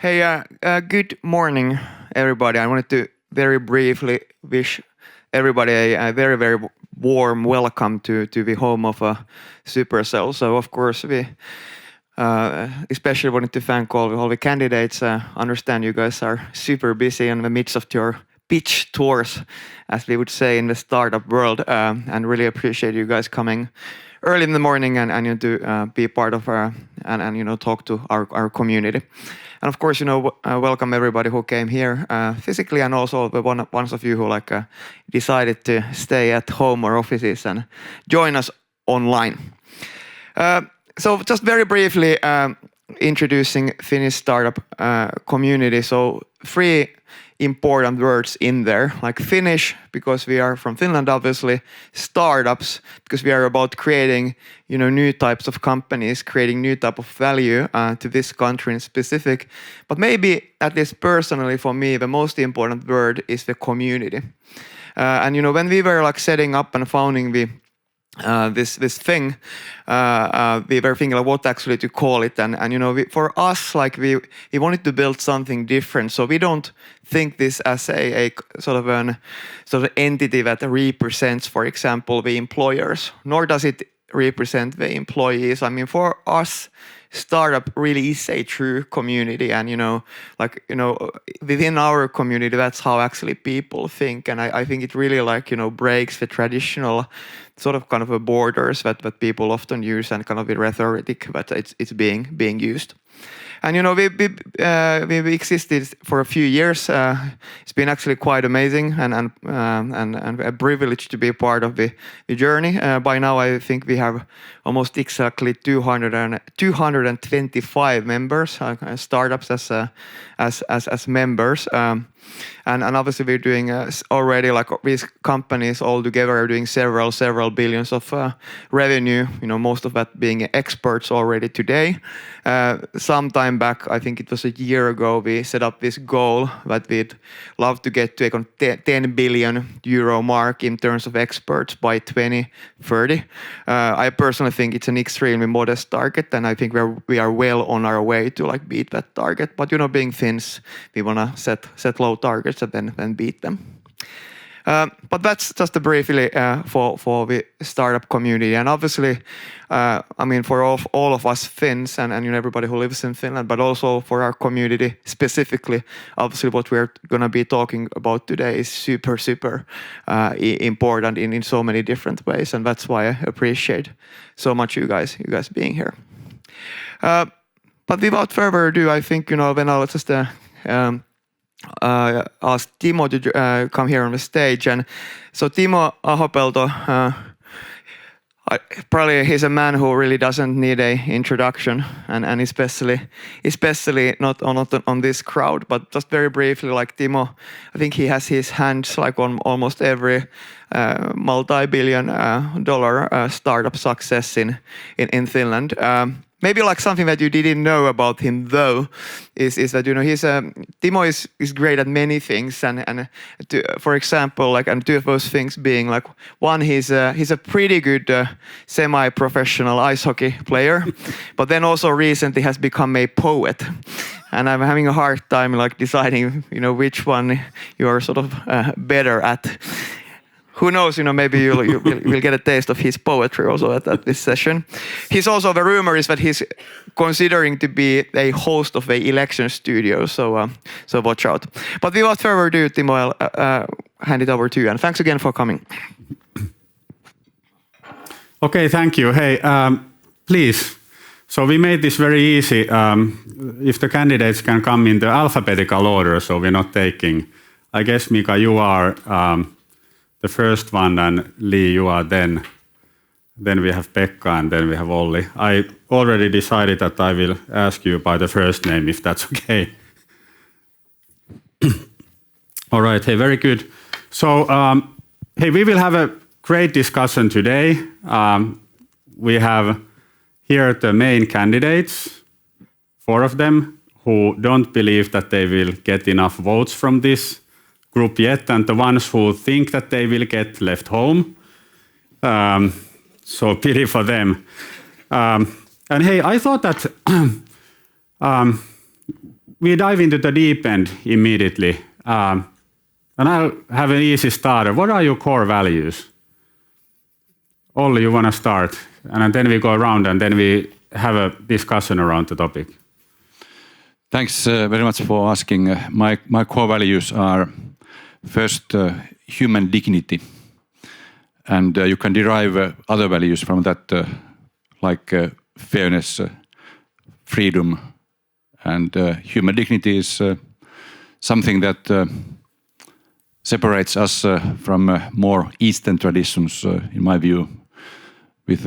Hey, good morning, everybody. I wanted to very briefly wish everybody a very, very warm welcome to the home of Supercell. So, of course, we especially wanted to thank all the candidates. Understand you guys are super busy in the midst of your pitch tours, as we would say in the startup world, and really appreciate you guys coming early in the morning and to be part of and talk to our community. And of course, welcome everybody who came here physically, and also the ones of you who decided to stay at home or offices and join us online. So just very briefly introducing Finnish startup community. So 3 important words in there, like Finnish, because we are from Finland, obviously, startups, because we are about creating, new types of companies, creating new type of value to this country in specific. But maybe, at least personally for me, the most important word is the community. And when we were setting up and founding this thing, we were thinking what actually to call it, and for us, we wanted to build something different. So we don't think this as a sort of entity that represents, for example, the employers, nor does it represent the employees. I mean, for us, startup really is a true community, and within our community, that's how actually people think, and I think it really breaks the traditional sort of kind of a borders that people often use, and kind of the rhetoric that it's being used. And we've existed for a few years. It's been actually quite amazing and a privilege to be a part of the journey. By now, I think we have almost exactly 225 members, startups as members. And obviously we're doing already these companies all together are doing several billions of revenue. Most of that being experts already today. Some time back, I think it was a year ago, we set up this goal that we'd love to get to a 10 billion euro mark in terms of experts by 2030. I personally think it's an extremely modest target, and I think we are well on our way to beat that target. But being Finns, we wanna set low targets and then beat them. But that's just briefly for the startup community, and obviously, for all of us Finns and everybody who lives in Finland, but also for our community specifically, obviously what we're gonna be talking about today is super important in so many different ways, and that's why I appreciate so much you guys being here. But without further ado, I think then I'll just ask Timo to come here on the stage. And so Timo Ahopelto, probably he's a man who really doesn't need a introduction, and especially not on this crowd, but just very briefly, Timo, I think he has his hands on almost every multi-billion dollar startup success in Finland. Maybe something that you didn't know about him though is that Timo is great at many things, and for example and 2 of those things being one, he's a pretty good semi-professional ice hockey player, but then also recently has become a poet, and I'm having a hard time deciding which one you are sort of better at. Who knows, maybe you'll get a taste of his poetry also at this session. He's also, the rumor is that he's considering to be a host of a election studio, so watch out. But without further ado, Timo, I'll hand it over to you, and thanks again for coming. Okay, thank you. Hey, please. So we made this very easy. If the candidates can come in the alphabetical order, so we're not taking, I guess, Mika, you are the first one, and Lee, you are then. Then we have Pekka, and then we have Olli. I already decided that I will ask you by the first name, if that's okay. All right, hey, very good. So, hey, we will have a great discussion today. We have here the main candidates, 4 of them, who don't believe that they will get enough votes from this group yet, and the ones who think that they will get left home. So pity for them. And hey, I thought that we dive into the deep end immediately. And I'll have an easy starter. What are your core values? Olli, you want to start? And then we go around and then we have a discussion around the topic. Thanks very much for asking. My core values are first human dignity. And you can derive other values from that, like fairness, freedom, and human dignity is something that separates us from more Eastern traditions, in my view. With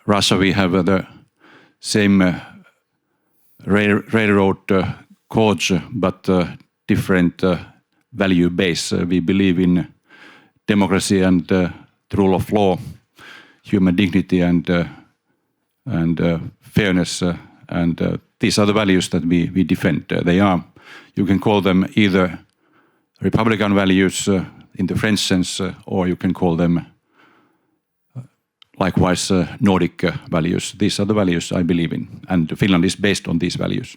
Russia, we have the same railroad codes, but different value base. We believe in democracy and the rule of law, human dignity, and fairness, and these are the values that we defend. They are, you can call them either Republican values in the French sense, or you can call them likewise Nordic values. These are the values I believe in, and Finland is based on these values.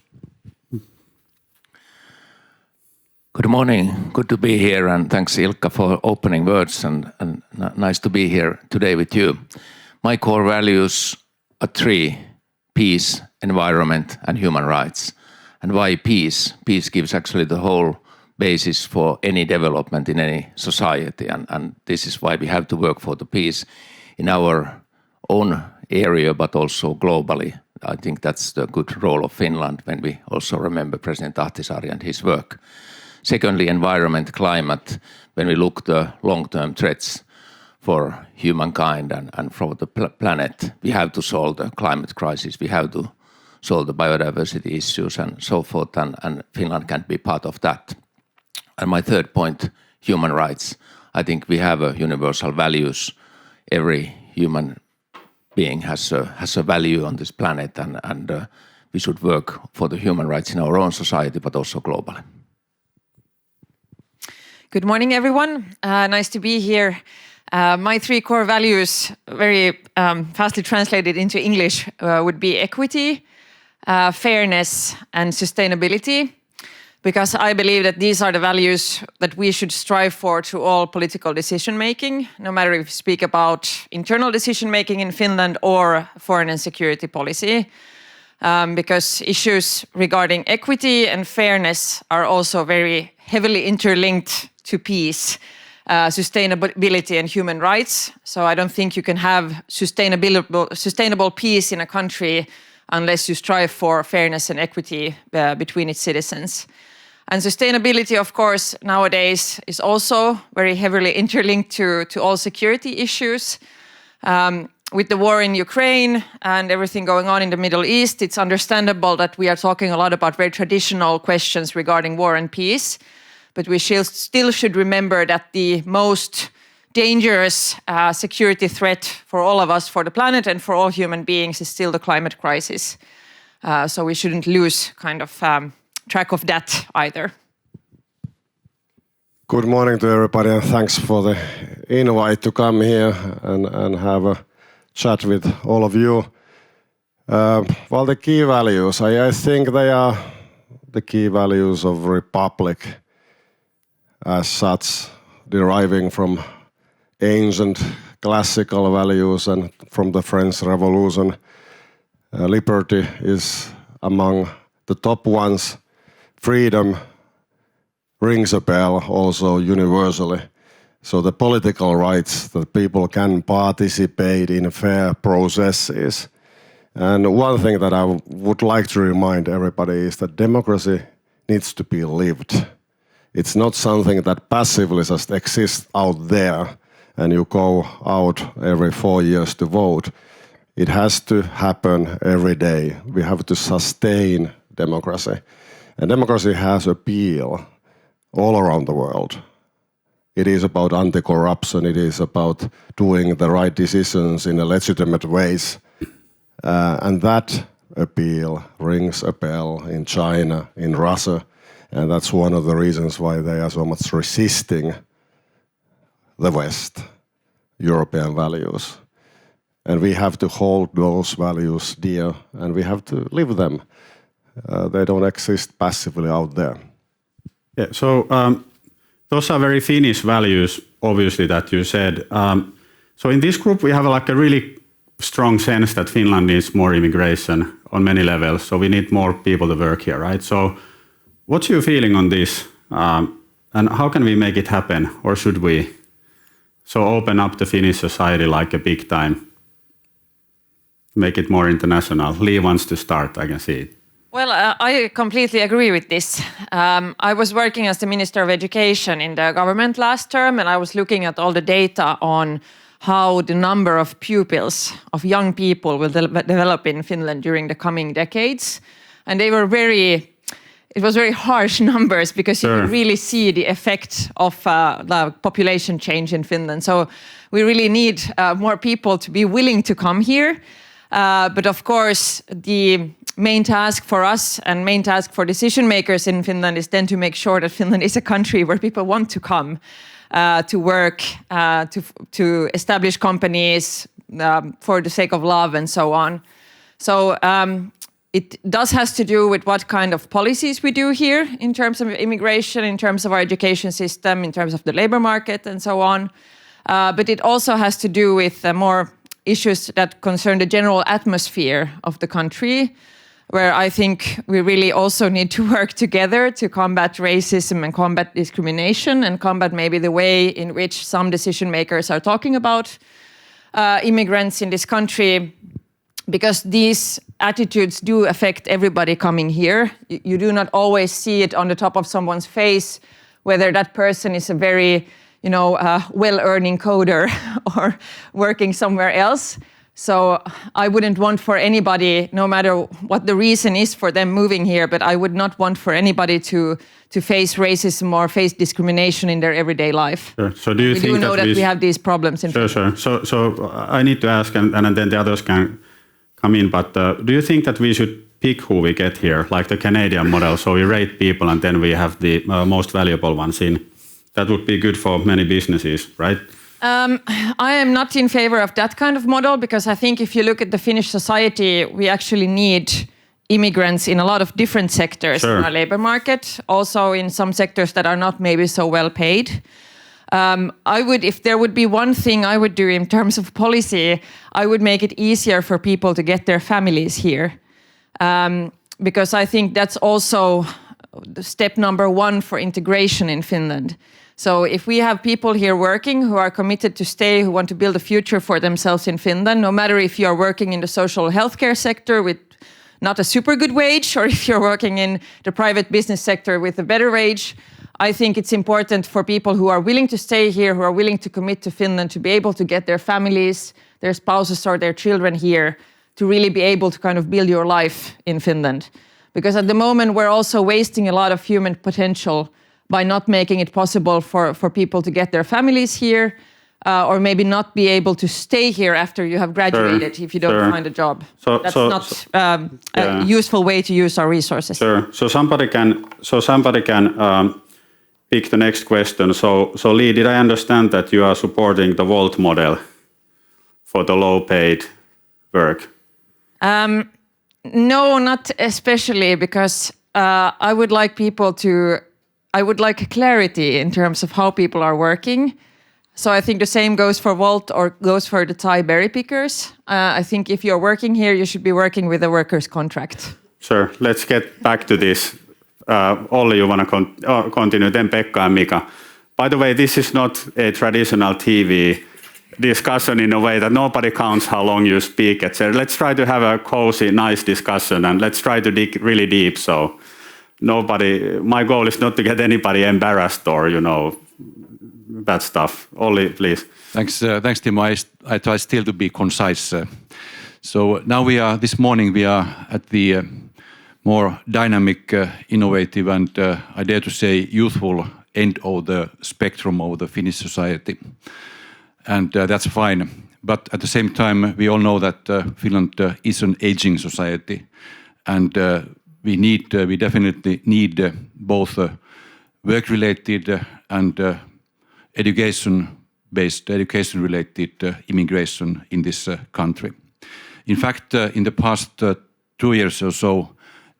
Good morning. Good to be here, and thanks Ilkka for opening words, and nice to be here today with you. My core values are three: peace, environment, and human rights. And why peace? Peace gives actually the whole basis for any development in any society, and this is why we have to work for the peace in our own area, but also globally. I think that's the good role of Finland when we also remember President Ahtisaari and his work. Secondly, environment, climate. When we look the long-term threats for humankind and for the planet, we have to solve the climate crisis. We have to solve the biodiversity issues and so forth, and Finland can be part of that. And my third point, human rights. I think we have a universal values. Every human being has a value on this planet, and we should work for the human rights in our own society, but also globally. Good morning, everyone. Nice to be here. My three core values, very fastly translated into English, would be equity, fairness, and sustainability, because I believe that these are the values that we should strive for to all political decision-making, no matter if we speak about internal decision-making in Finland or foreign and security policy, because issues regarding equity and fairness are also very heavily interlinked to peace, sustainability and human rights. So I don't think you can have sustainable peace in a country unless you strive for fairness and equity between its citizens. And sustainability, of course, nowadays is also very heavily interlinked to all security issues. With the war in Ukraine and everything going on in the Middle East, it's understandable that we are talking a lot about very traditional questions regarding war and peace. But we still should remember that the most dangerous security threat for all of us, for the planet and for all human beings, is still the climate crisis. So we shouldn't lose kind of track of that either. Good morning to everybody, and thanks for the invite to come here and have a chat with all of you. Well, the key values, I think they are the key values of Republic as such, deriving from ancient classical values and from the French Revolution. Liberty is among the top ones. Freedom rings a bell also universally. So the political rights that people can participate in fair processes. And one thing that I would like to remind everybody is that democracy needs to be lived. It's not something that passively just exists out there and you go out every 4 years to vote. It has to happen every day. We have to sustain democracy. And democracy has appeal all around the world. It is about anti-corruption. It is about doing the right decisions in a legitimate ways. And that appeal rings a bell in China, in Russia. And that's one of the reasons why they are so much resisting the West, European values. And we have to hold those values dear, and we have to live them. They don't exist passively out there. Yeah, so those are very Finnish values, obviously, that you said. So in this group, we have like a really strong sense that Finland needs more immigration on many levels. So we need more people to work here, right? So what's your feeling on this? And how can we make it happen? Or should we? So open up the Finnish society like a big time. Make it more international. Lee wants to start, I can see it. Well, I completely agree with this. I was working as the Minister of Education in the government last term, and I was looking at all the data on how the number of pupils, of young people, will develop in Finland during the coming decades. And they were it was very harsh numbers because you could really see the effect of the population change in Finland. So we really need more people to be willing to come here. But of course, the main task for us and main task for decision makers in Finland is then to make sure that Finland is a country where people want to come to work, to establish companies for the sake of love and so on. So it does has to do with what kind of policies we do here in terms of immigration, in terms of our education system, in terms of the labor market and so on. But it also has to do with more issues that concern the general atmosphere of the country, where I think we really also need to work together to combat racism and combat discrimination and combat maybe the way in which some decision makers are talking about immigrants in this country, because these attitudes do affect everybody coming here. You do not always see it on the top of someone's face, whether that person is a very well-earning coder or working somewhere else. So I wouldn't want for anybody, no matter what the reason is for them moving here, but I would not want for anybody to face racism or face discrimination in their everyday life. Sure. So do you think do know that we have these problems in Finland? Sure. So I need to ask, and then the others can come in, but do you think that we should pick who we get here, like the Canadian model? So we rate people and then we have the most valuable ones in. That would be good for many businesses, right? I am not in favor of that kind of model, because I think if you look at the Finnish society, we actually need immigrants in a lot of different sectors in our labor market, also in some sectors that are not maybe so well paid. If there would be one thing I would do in terms of policy, I would make it easier for people to get their families here. Because I think that's also the step number one for integration in Finland. So if we have people here working who are committed to stay, who want to build a future for themselves in Finland, no matter if you are working in the social healthcare sector with not a super good wage, or if you're working in the private business sector with a better wage, I think it's important for people who are willing to stay here, who are willing to commit to Finland, to be able to get their families, their spouses or their children here, to really be able to kind of build your life in Finland. Because at the moment we're also wasting a lot of human potential by not making it possible for people to get their families here, or maybe not be able to stay here after you have graduated if you don't find a job. That's not a useful way to use our resources. Sure. So somebody can pick the next question. So Lee, did I understand that you are supporting the Volt model for the low-paid work? No, not especially, because I would like clarity in terms of how people are working. So I think the same goes for Volt or goes for the Thai berry pickers. I think if you're working here, you should be working with a worker's contract. Sure. Let's get back to this. Olli, you want to continue, then Pekka and Mika. By the way, this is not a traditional TV discussion in a way that nobody counts how long you speak, etc. Let's try to have a cozy, nice discussion, and let's try to dig really deep. So my goal is not to get anybody embarrassed or, that stuff. Olli, please. Thanks, Timo. I try still to be concise. So now this morning we are at the more dynamic, innovative, and I dare to say youthful end of the spectrum of the Finnish society. And that's fine. But at the same time, we all know that Finland is an aging society, and we definitely need both work-related and education-related immigration in this country. In fact, in the past 2 years or so,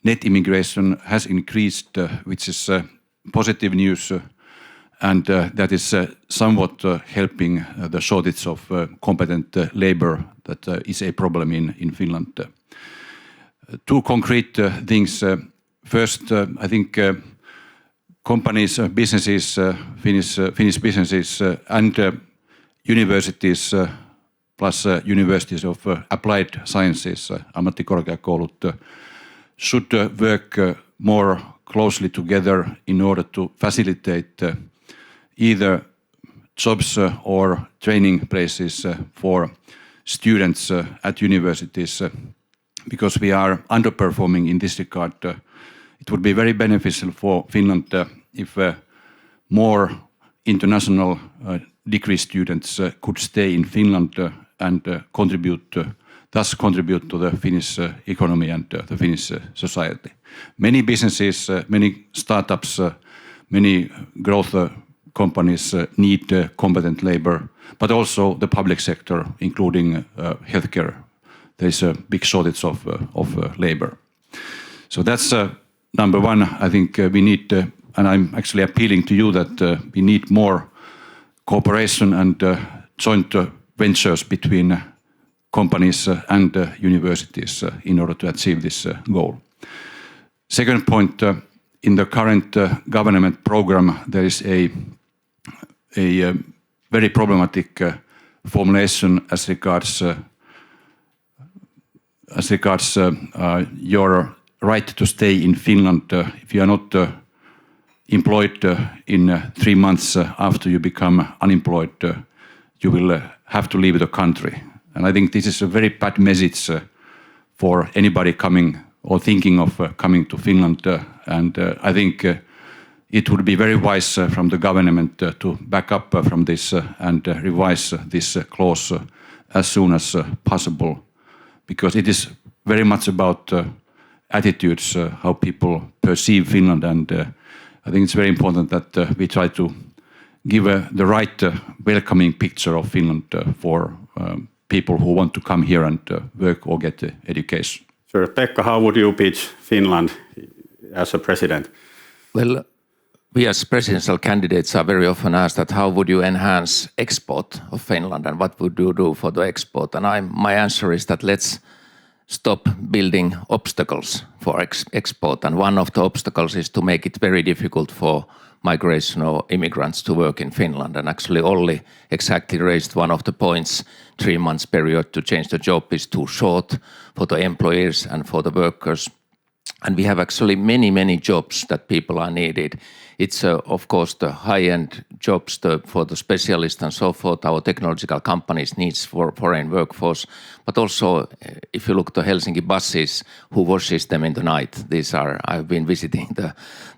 net immigration has increased, which is positive news, and that is somewhat helping the shortage of competent labor that is a problem in Finland. Two concrete things. First, I think companies, businesses, Finnish businesses and universities plus universities of applied sciences, ammattikorkeakoulut, should work more closely together in order to facilitate either jobs or training places for students at universities, because we are underperforming in this regard. It would be very beneficial for Finland if more international degree students could stay in Finland and thus contribute to the Finnish economy and the Finnish society. Many businesses, many startups, many growth companies need competent labor, but also the public sector, including healthcare. There is a big shortage of labor. So that's number one. I think we need, and I'm actually appealing to you that we need more cooperation and joint ventures between companies and universities in order to achieve this goal. Second point, in the current government program, there is a very problematic formulation as regards your right to stay in Finland. If you are not employed in 3 months after you become unemployed, you will have to leave the country. And I think this is a very bad message for anybody coming or thinking of coming to Finland. And I think it would be very wise from the government to back up from this and revise this clause as soon as possible, because it is very much about attitudes, how people perceive Finland. And I think it's very important that we try to give the right welcoming picture of Finland for people who want to come here and work or get education. Sure. Pekka, how would you pitch Finland as a president? Well, we as presidential candidates are very often asked that how would you enhance export of Finland and what would you do for the export? And my answer is that let's stop building obstacles for export. And one of the obstacles is to make it very difficult for migration or immigrants to work in Finland. And actually Olli exactly raised one of the points. 3 months period to change the job is too short for the employers and for the workers. And we have actually many jobs that people are needed. It's of course the high-end jobs for the specialists and so forth. Our technological companies needs for foreign workforce, but also if you look at the Helsinki buses, who washes them in the night? I've been visiting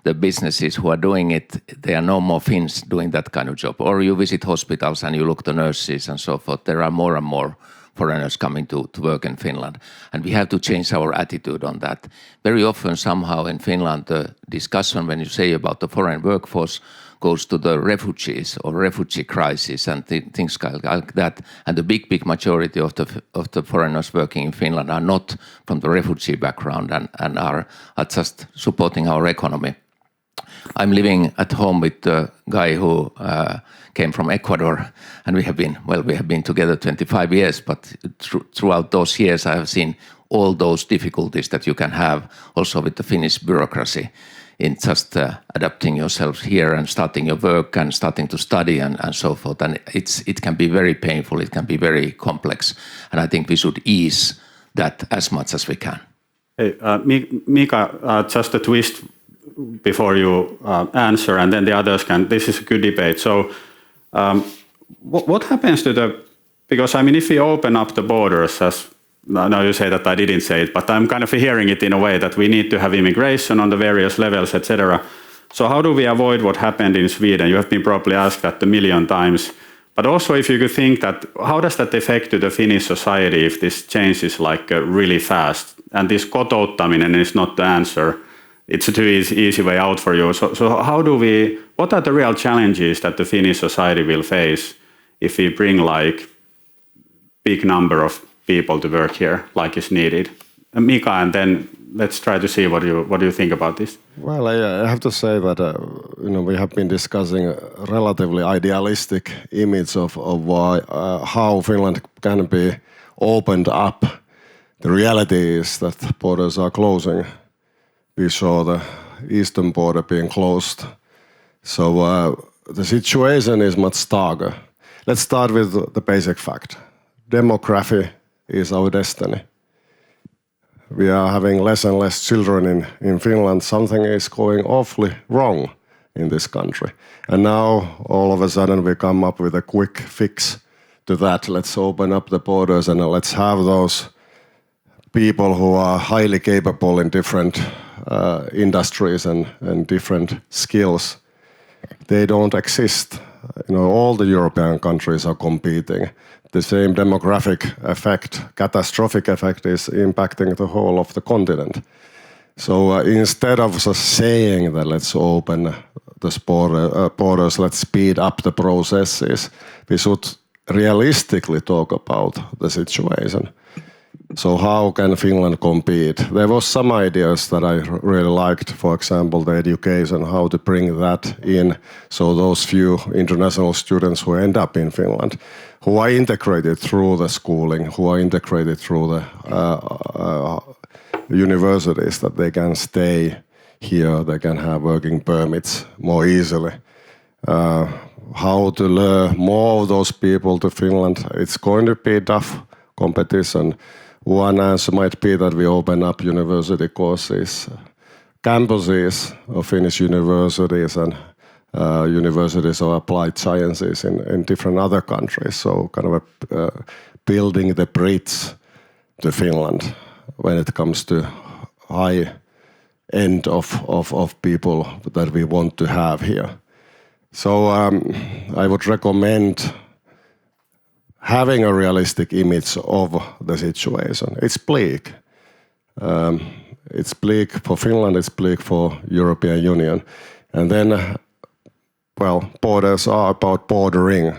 the businesses who are doing it. There are no more Finns doing that kind of job. Or you visit hospitals and you look at the nurses and so forth. There are more and more foreigners coming to work in Finland. And we have to change our attitude on that. Very often somehow in Finland, the discussion when you say about the foreign workforce goes to the refugees or refugee crisis and things like that. And the big majority of the foreigners working in Finland are not from the refugee background and are just supporting our economy. I'm living at home with a guy who came from Ecuador, and we have been together 25 years, but throughout those years I have seen all those difficulties that you can have also with the Finnish bureaucracy in just adapting yourself here and starting your work and starting to study and so forth. And it can be very painful, it can be very complex, and I think we should ease that as much as we can. Hey, Mika, just a twist before you answer, and then the others can. This is a good debate. So what happens to because I mean, if we open up the borders, as now you say that I didn't say it, but I'm kind of hearing it in a way that we need to have immigration on the various levels, etc. So how do we avoid what happened in Sweden? You have been probably asked that 1 million times. But also if you could think that, how does that affect to the Finnish society if this changes like really fast? And this kotouttaminen is not the answer. It's a too easy way out for you. So what are the real challenges that the Finnish society will face if we bring like big number of people to work here like is needed? Mika and then let's try to see what you think about this. Well, I have to say that we have been discussing a relatively idealistic image of how Finland can be opened up. The reality is that borders are closing. We saw the eastern border being closed. So the situation is much darker. Let's start with the basic fact. Demography is our destiny. We are having less and less children in Finland. Something is going awfully wrong in this country. And now, all of a sudden, we come up with a quick fix to that. Let's open up the borders and let's have those people who are highly capable in different industries and different skills. They don't exist. All the European countries are competing. The same demographic effect, catastrophic effect, is impacting the whole of the continent. So instead of just saying that let's open the borders, let's speed up the processes, we should realistically talk about the situation. So how can Finland compete? There was some ideas that I really liked, for example, the education, how to bring that in. So those few international students who end up in Finland, who are integrated through the schooling, who are integrated through the universities, that they can stay here, they can have working permits more easily. How to lure more of those people to Finland? It's going to be tough competition. One answer might be that we open up university courses, campuses of Finnish universities and universities of applied sciences in different other countries. So kind of building the bridge to Finland when it comes to high end of people that we want to have here. So I would recommend having a realistic image of the situation. It's bleak. It's bleak for Finland, it's bleak for European Union. And then, borders are about bordering.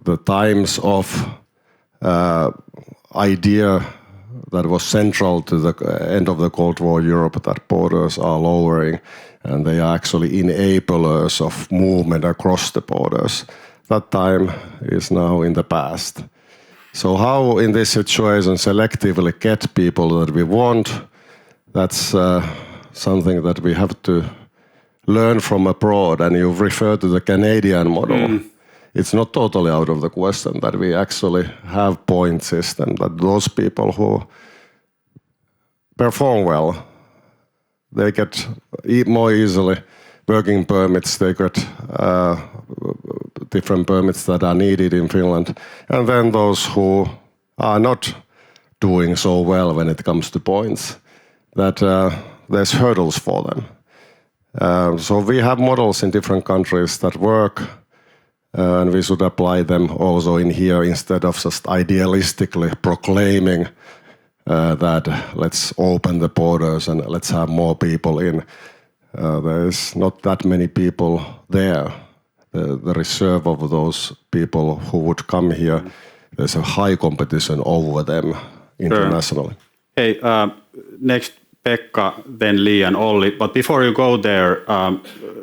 The times of idea that was central to the end of the Cold War Europe, that borders are lowering and they are actually enablers of movement across the borders. That time is now in the past. So how in this situation selectively get people that we want, that's something that we have to learn from abroad. And you refer to the Canadian model. It's not totally out of the question that we actually have point system, that those people who perform well, they get more easily working permits, they get different permits that are needed in Finland. And then those who are not doing so well when it comes to points, that there's hurdles for them. So we have models in different countries that work, and we should apply them also in here instead of just idealistically proclaiming that let's open the borders and let's have more people in. There is not that many people there. The reserve of those people who would come here, there's a high competition over them internationally. Hey, next Pekka, then Lee and Olli. But before you go there,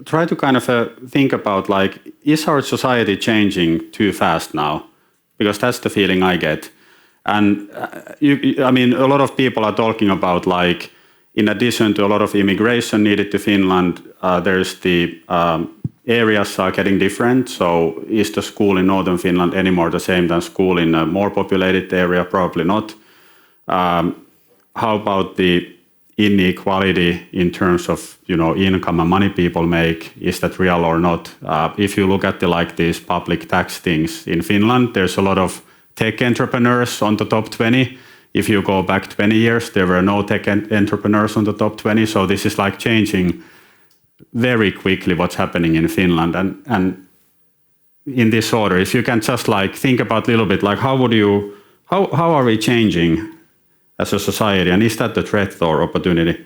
try to kind of think about, like, is our society changing too fast now? Because that's the feeling I get. And I mean, a lot of people are talking about, like, in addition to a lot of immigration needed to Finland, there's the areas are getting different. So is the school in northern Finland anymore the same than school in a more populated area? Probably not. How about the inequality in terms of, income and money people make? Is that real or not? If you look at these public tax things in Finland, there's a lot of tech entrepreneurs on the top 20. If you go back 20 years, there were no tech entrepreneurs on the top 20. So this is like changing very quickly what's happening in Finland. And in this order, if you can just think about a little bit, how are we changing as a society? And is that the threat or opportunity?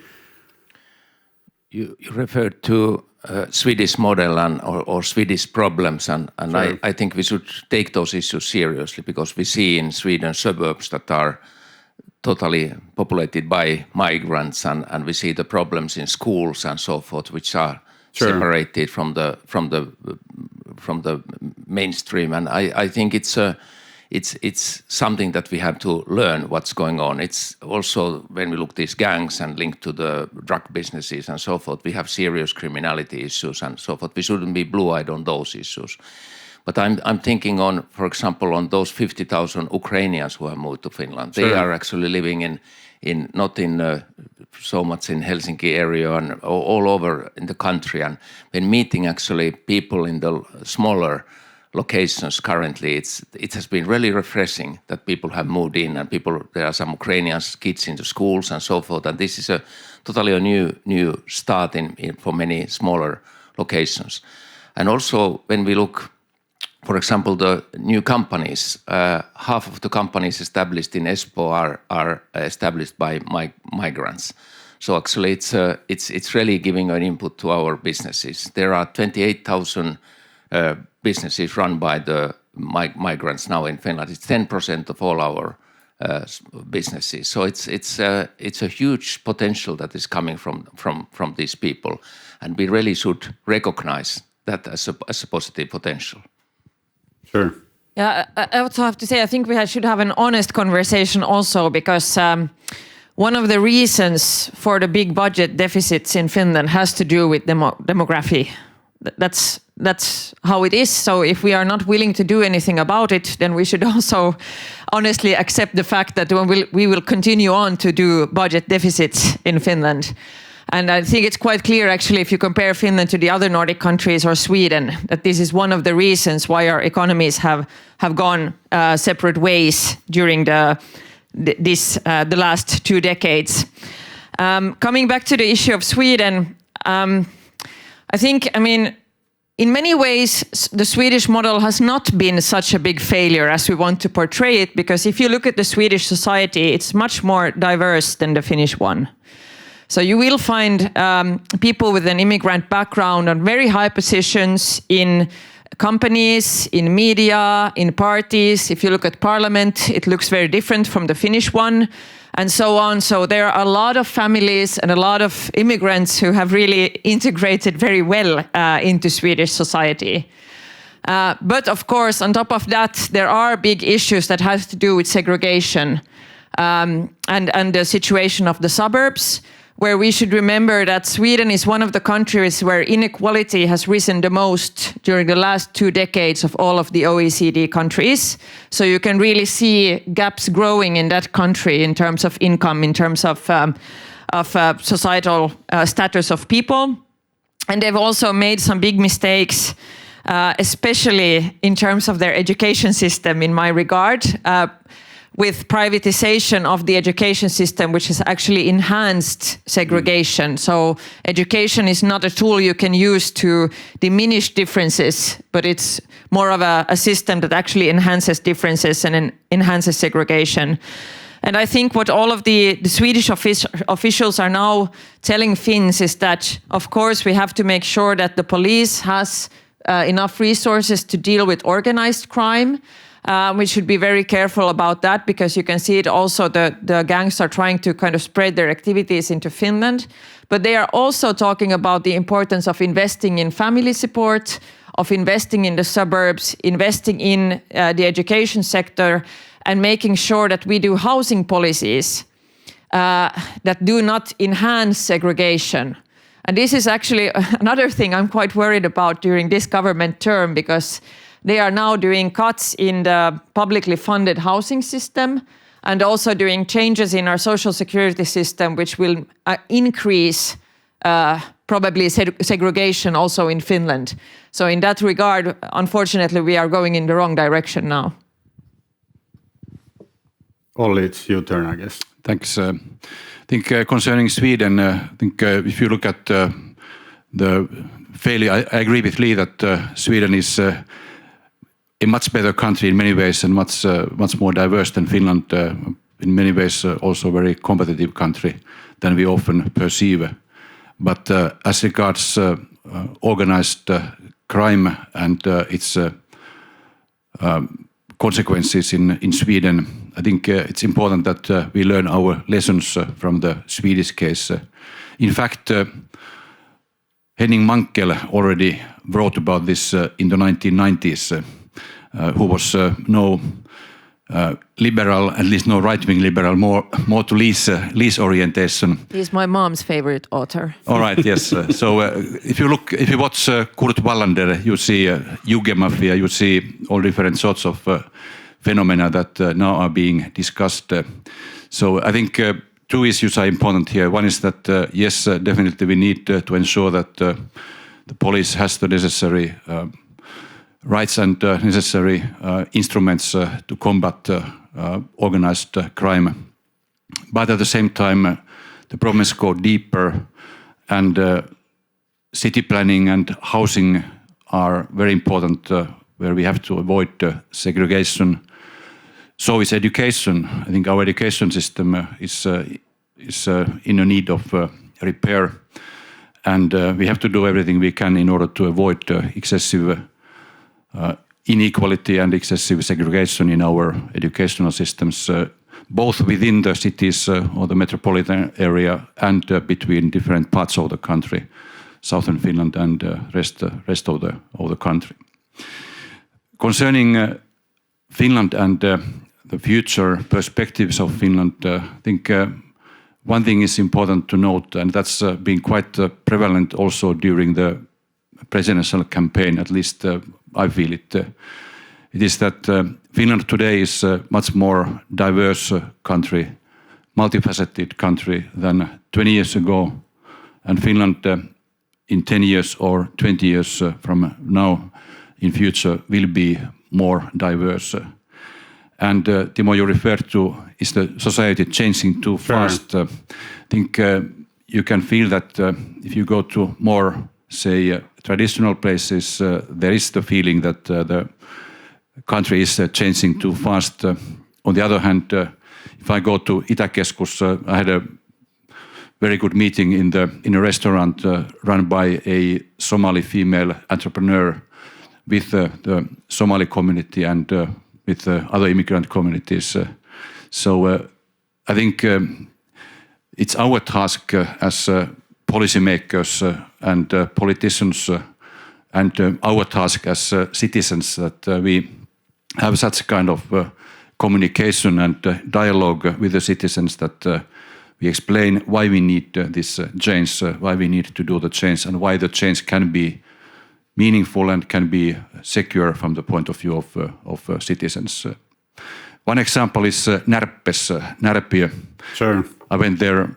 You referred to Swedish model or Swedish problems, and sure. I think we should take those issues seriously, because we see in Sweden suburbs that are totally populated by migrants, and we see the problems in schools and so forth, which are separated from the mainstream. And I think it's something that we have to learn what's going on. It's also, when we look at these gangs and linked to the drug businesses and so forth, we have serious criminality issues and so forth. We shouldn't be blue-eyed on those issues. But I'm thinking on, for example, on those 50,000 Ukrainians who have moved to Finland. They are actually living not in so much in Helsinki area and all over in the country. And when meeting actually people in the smaller locations currently, it has been really refreshing that people have moved in, and there are some Ukrainian kids in the schools and so forth. And this is a totally a new start for many smaller locations. And also when we look, for example, the new companies, half of the companies established in Espoo are established by migrants. So actually it's really giving an input to our businesses. There are 28,000 businesses run by the migrants now in Finland. It's 10% of all our businesses. So it's a huge potential that is coming from these people, and we really should recognize that as a positive potential. Sure. Yeah, I also have to say, I think we should have an honest conversation also, because one of the reasons for the big budget deficits in Finland has to do with demography. That's how it is. So if we are not willing to do anything about it, then we should also honestly accept the fact that we will continue on to do budget deficits in Finland. And I think it's quite clear, actually, if you compare Finland to the other Nordic countries or Sweden, that this is one of the reasons why our economies have gone separate ways during the last 2 decades. Coming back to the issue of Sweden, I think, in many ways, the Swedish model has not been such a big failure as we want to portray it, because if you look at the Swedish society, it's much more diverse than the Finnish one. So you will find people with an immigrant background on very high positions in companies, in media, in parties. If you look at parliament, it looks very different from the Finnish one, and so on. So there are a lot of families and a lot of immigrants who have really integrated very well into Swedish society. But of course, on top of that, there are big issues that have to do with segregation and the situation of the suburbs, where we should remember that Sweden is one of the countries where inequality has risen the most during the last 2 decades of all of the OECD countries. So you can really see gaps growing in that country in terms of income, in terms of societal status of people. And they've also made some big mistakes, especially in terms of their education system, in my regard, with privatization of the education system, which has actually enhanced segregation. So education is not a tool you can use to diminish differences, but it's more of a system that actually enhances differences and enhances segregation. And I think what all of the Swedish officials are now telling Finns is that, of course, we have to make sure that the police has enough resources to deal with organized crime. We should be very careful about that, because you can see it also, the gangs are trying to kind of spread their activities into Finland. But they are also talking about the importance of investing in family support, of investing in the suburbs, investing in the education sector, and making sure that we do housing policies that do not enhance segregation. And this is actually another thing I'm quite worried about during this government term, because they are now doing cuts in the publicly funded housing system, and also doing changes in our social security system, which will increase probably segregation also in Finland. So in that regard, unfortunately, we are going in the wrong direction now. Olli, it's your turn, I guess. Thanks. I think concerning Sweden, if you look at the failure, I agree with Lee that Sweden is a much better country in many ways, and much more diverse than Finland. In many ways, also a very competitive country than we often perceive. But as regards organized crime and its consequences in Sweden. I think it's important that we learn our lessons from the Swedish case. In fact, Henning Mankell already wrote about this in the 1990s, who was no liberal, at least no right-wing liberal, more to lease orientation. He's my mom's favorite author. All right, yes. So if you watch Kurt Wallander, you see Jugendmafia, you see all different sorts of phenomena that now are being discussed. So I think two issues are important here. One is that yes, definitely we need to ensure that the police has the necessary rights and necessary instruments to combat organized crime. But at the same time, the problems go deeper, and city planning and housing are very important, where we have to avoid segregation. So is education. I think our education system is in a need of repair, and we have to do everything we can in order to avoid excessive inequality and excessive segregation in our educational systems, both within the cities or the metropolitan area and between different parts of the country, southern Finland and rest of the country. Concerning Finland and the future perspectives of Finland, I think one thing is important to note, and that's been quite prevalent also during the presidential campaign, at least I feel it. It is that Finland today is a much more diverse country, multifaceted country than 20 years ago. And Finland in 10 years or 20 years from now in future will be more diverse. And Timo, you referred to, is the society changing too fast? I think you can feel that if you go to more, say, traditional places, there is the feeling that the country is changing too fast. On the other hand, if I go to Itäkeskus, I had a very good meeting in a restaurant run by a Somali female entrepreneur with the Somali community and with other immigrant communities. So I think it's our task as policymakers and politicians and our task as citizens that we have such kind of communication and dialogue with the citizens that we explain why we need this change, why we need to do the change, and why the change can be meaningful and can be secure from the point of view of citizens. One example is Närpiö. Sure. I went there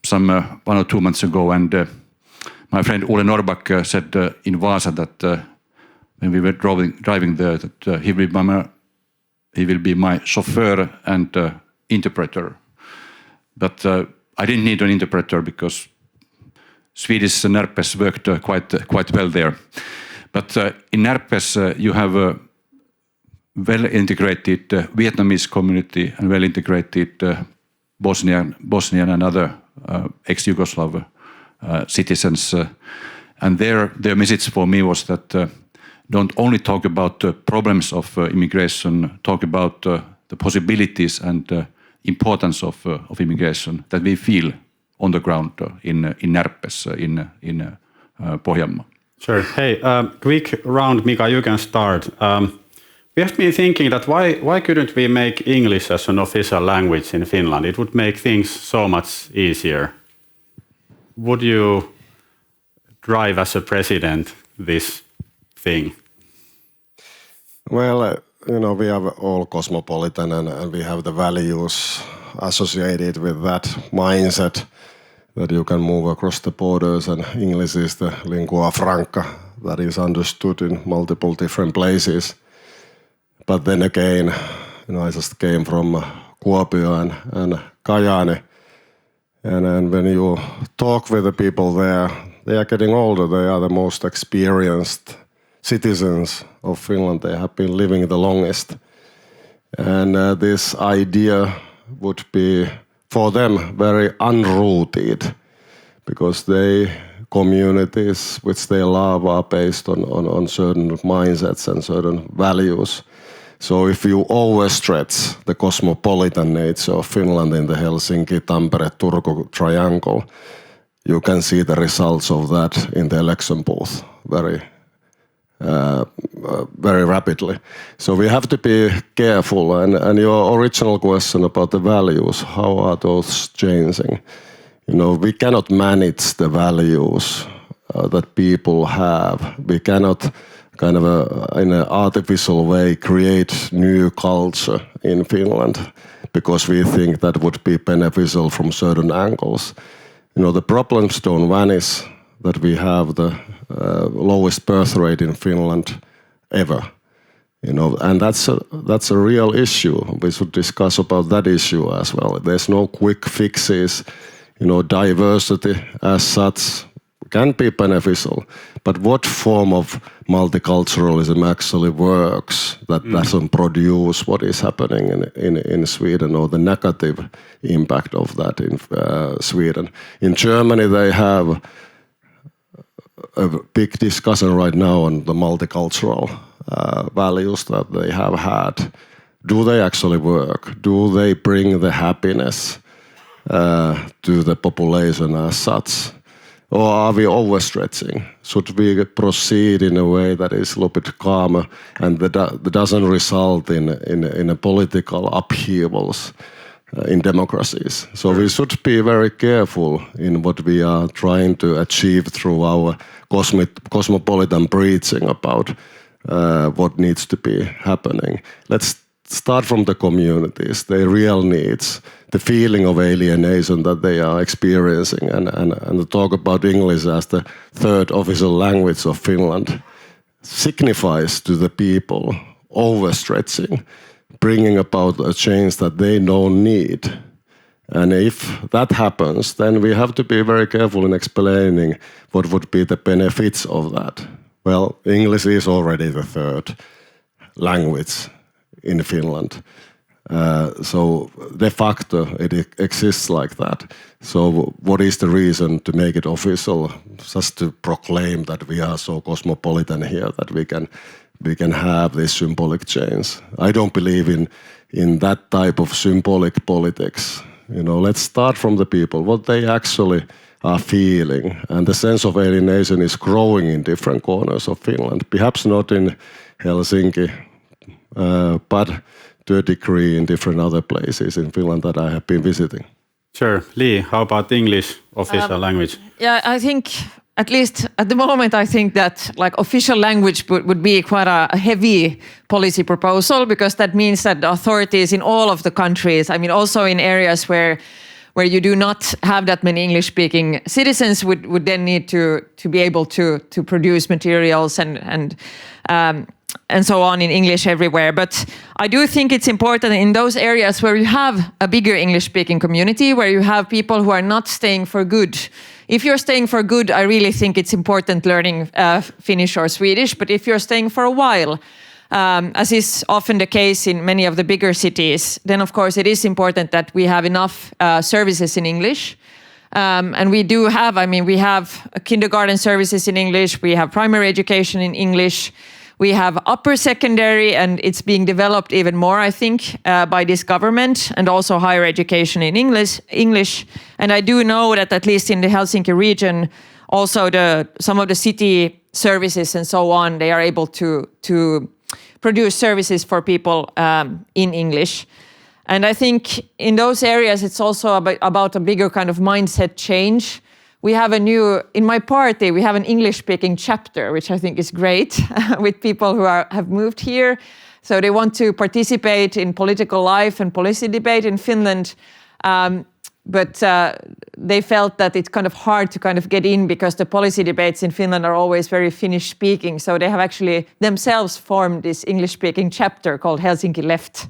some 1 or 2 months ago, and my friend Ole Norrback said in Vaasa that when we were driving there, that he will be my chauffeur and interpreter. But I didn't need an interpreter because Swedish Närpes worked quite well there. But in Närpes you have a well-integrated Vietnamese community and well-integrated Bosnian and other ex-Yugoslav citizens. And their message for me was that don't only talk about the problems of immigration, talk about the possibilities and importance of immigration that we feel on the ground in Närpes, in Pohjanmaa. Sure. Hey, quick round, Mika, you can start. We have been thinking that why couldn't we make English as an official language in Finland? It would make things so much easier. Would you drive as a president this thing? Well, we are all cosmopolitan and we have the values associated with that mindset that you can move across the borders, and English is the lingua franca that is understood in multiple different places. But then again, I just came from Kuopio and Kajaani, and when you talk with the people there, they are getting older. They are the most experienced citizens of Finland. They have been living the longest. And this idea would be for them very unrooted, because they communities which they love are based on certain mindsets and certain values. So if you overstretch the cosmopolitan nature of Finland in the Helsinki, Tampere, Turku triangle, you can see the results of that in the election booth very rapidly. So we have to be careful. And your original question about the values, how are those changing? We cannot manage the values that people have. We cannot kind of in an artificial way create new culture in Finland because we think that would be beneficial from certain angles. The problems don't vanish that we have the lowest birth rate in Finland ever. And that's a real issue. We should discuss about that issue as well. There's no quick fixes. Diversity as such can be beneficial, but what form of multiculturalism actually works that doesn't produce what is happening in Sweden, or the negative impact of that in Sweden? In Germany, they have a big discussion right now on the multicultural values that they have had. Do they actually work? Do they bring the happiness to the population as such? Or are we overstretching? Should we proceed in a way that is a little bit calmer and that doesn't result in a political upheavals in democracies? So we should be very careful in what we are trying to achieve through our cosmopolitan preaching about what needs to be happening. Let's start from the communities, their real needs, the feeling of alienation that they are experiencing, and talk about English as the third official language of Finland signifies to the people overstretching, bringing about a change that they don't need. And if that happens, then we have to be very careful in explaining what would be the benefits of that. Well, English is already the third language in Finland. So de facto it exists like that. So what is the reason to make it official? Just to proclaim that we are so cosmopolitan here that we can have this symbolic change. I don't believe in that type of symbolic politics. Let's start from the people, what they actually are feeling. And the sense of alienation is growing in different corners of Finland. Perhaps not in Helsinki, but to a degree in different other places in Finland that I have been visiting. Sure. Lee, how about English official language? Yeah, I think, at least at the moment, I think that official language would be quite a heavy policy proposal, because that means that the authorities in all of the countries, also in areas where you do not have that many English-speaking citizens, would then need to be able to produce materials and so on in English everywhere. But I do think it's important in those areas where you have a bigger English-speaking community, where you have people who are not staying for good. If you're staying for good, I really think it's important learning Finnish or Swedish. But if you're staying for a while, as is often the case in many of the bigger cities, then of course it is important that we have enough services in English. And we do have, we have kindergarten services in English, we have primary education in English, we have upper secondary, and it's being developed even more, I think, by this government, and also higher education in English. And I do know that at least in the Helsinki region, also some of the city services and so on, they are able to produce services for people in English. And I think in those areas, it's also about a bigger kind of mindset change. We have in my party, we have an English-speaking chapter, which I think is great, with people who have moved here. So they want to participate in political life and policy debate in Finland. But they felt that it's kind of hard to kind of get in, because the policy debates in Finland are always very Finnish-speaking. So they have actually themselves formed this English-speaking chapter called Helsinki Left.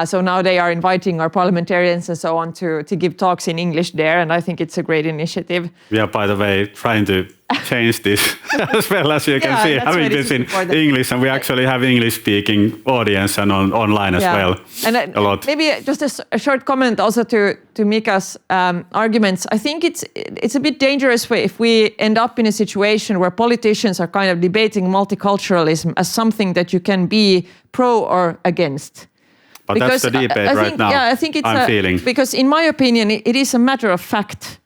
So now they are inviting our parliamentarians and so on to give talks in English there, and I think it's a great initiative. We are, by the way, trying to change this as well, as you can see, having this in English, and we actually have English-speaking audience and online as well. And a lot. Maybe just a short comment also to Mika's arguments. I think it's a bit dangerous if we end up in a situation where politicians are kind of debating multiculturalism as something that you can be pro or against. But because that's the debate right now. Yeah, I think it's feeling. Because in my opinion, it is a matter of fact.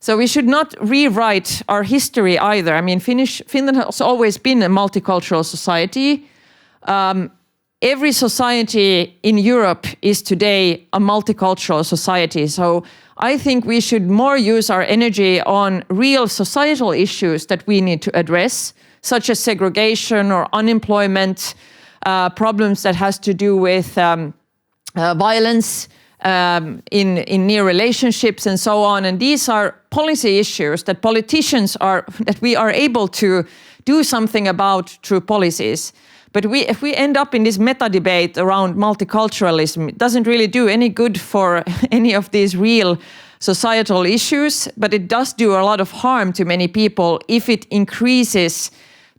So we should not rewrite our history either. I mean, Finland has always been a multicultural society. Every society in Europe is today a multicultural society. So I think we should more use our energy on real societal issues that we need to address, such as segregation or unemployment, problems that has to do with violence in near relationships and so on. And these are policy issues that that we are able to do something about through policies. But if we end up in this meta debate around multiculturalism, it doesn't really do any good for any of these real societal issues, but it does do a lot of harm to many people if it increases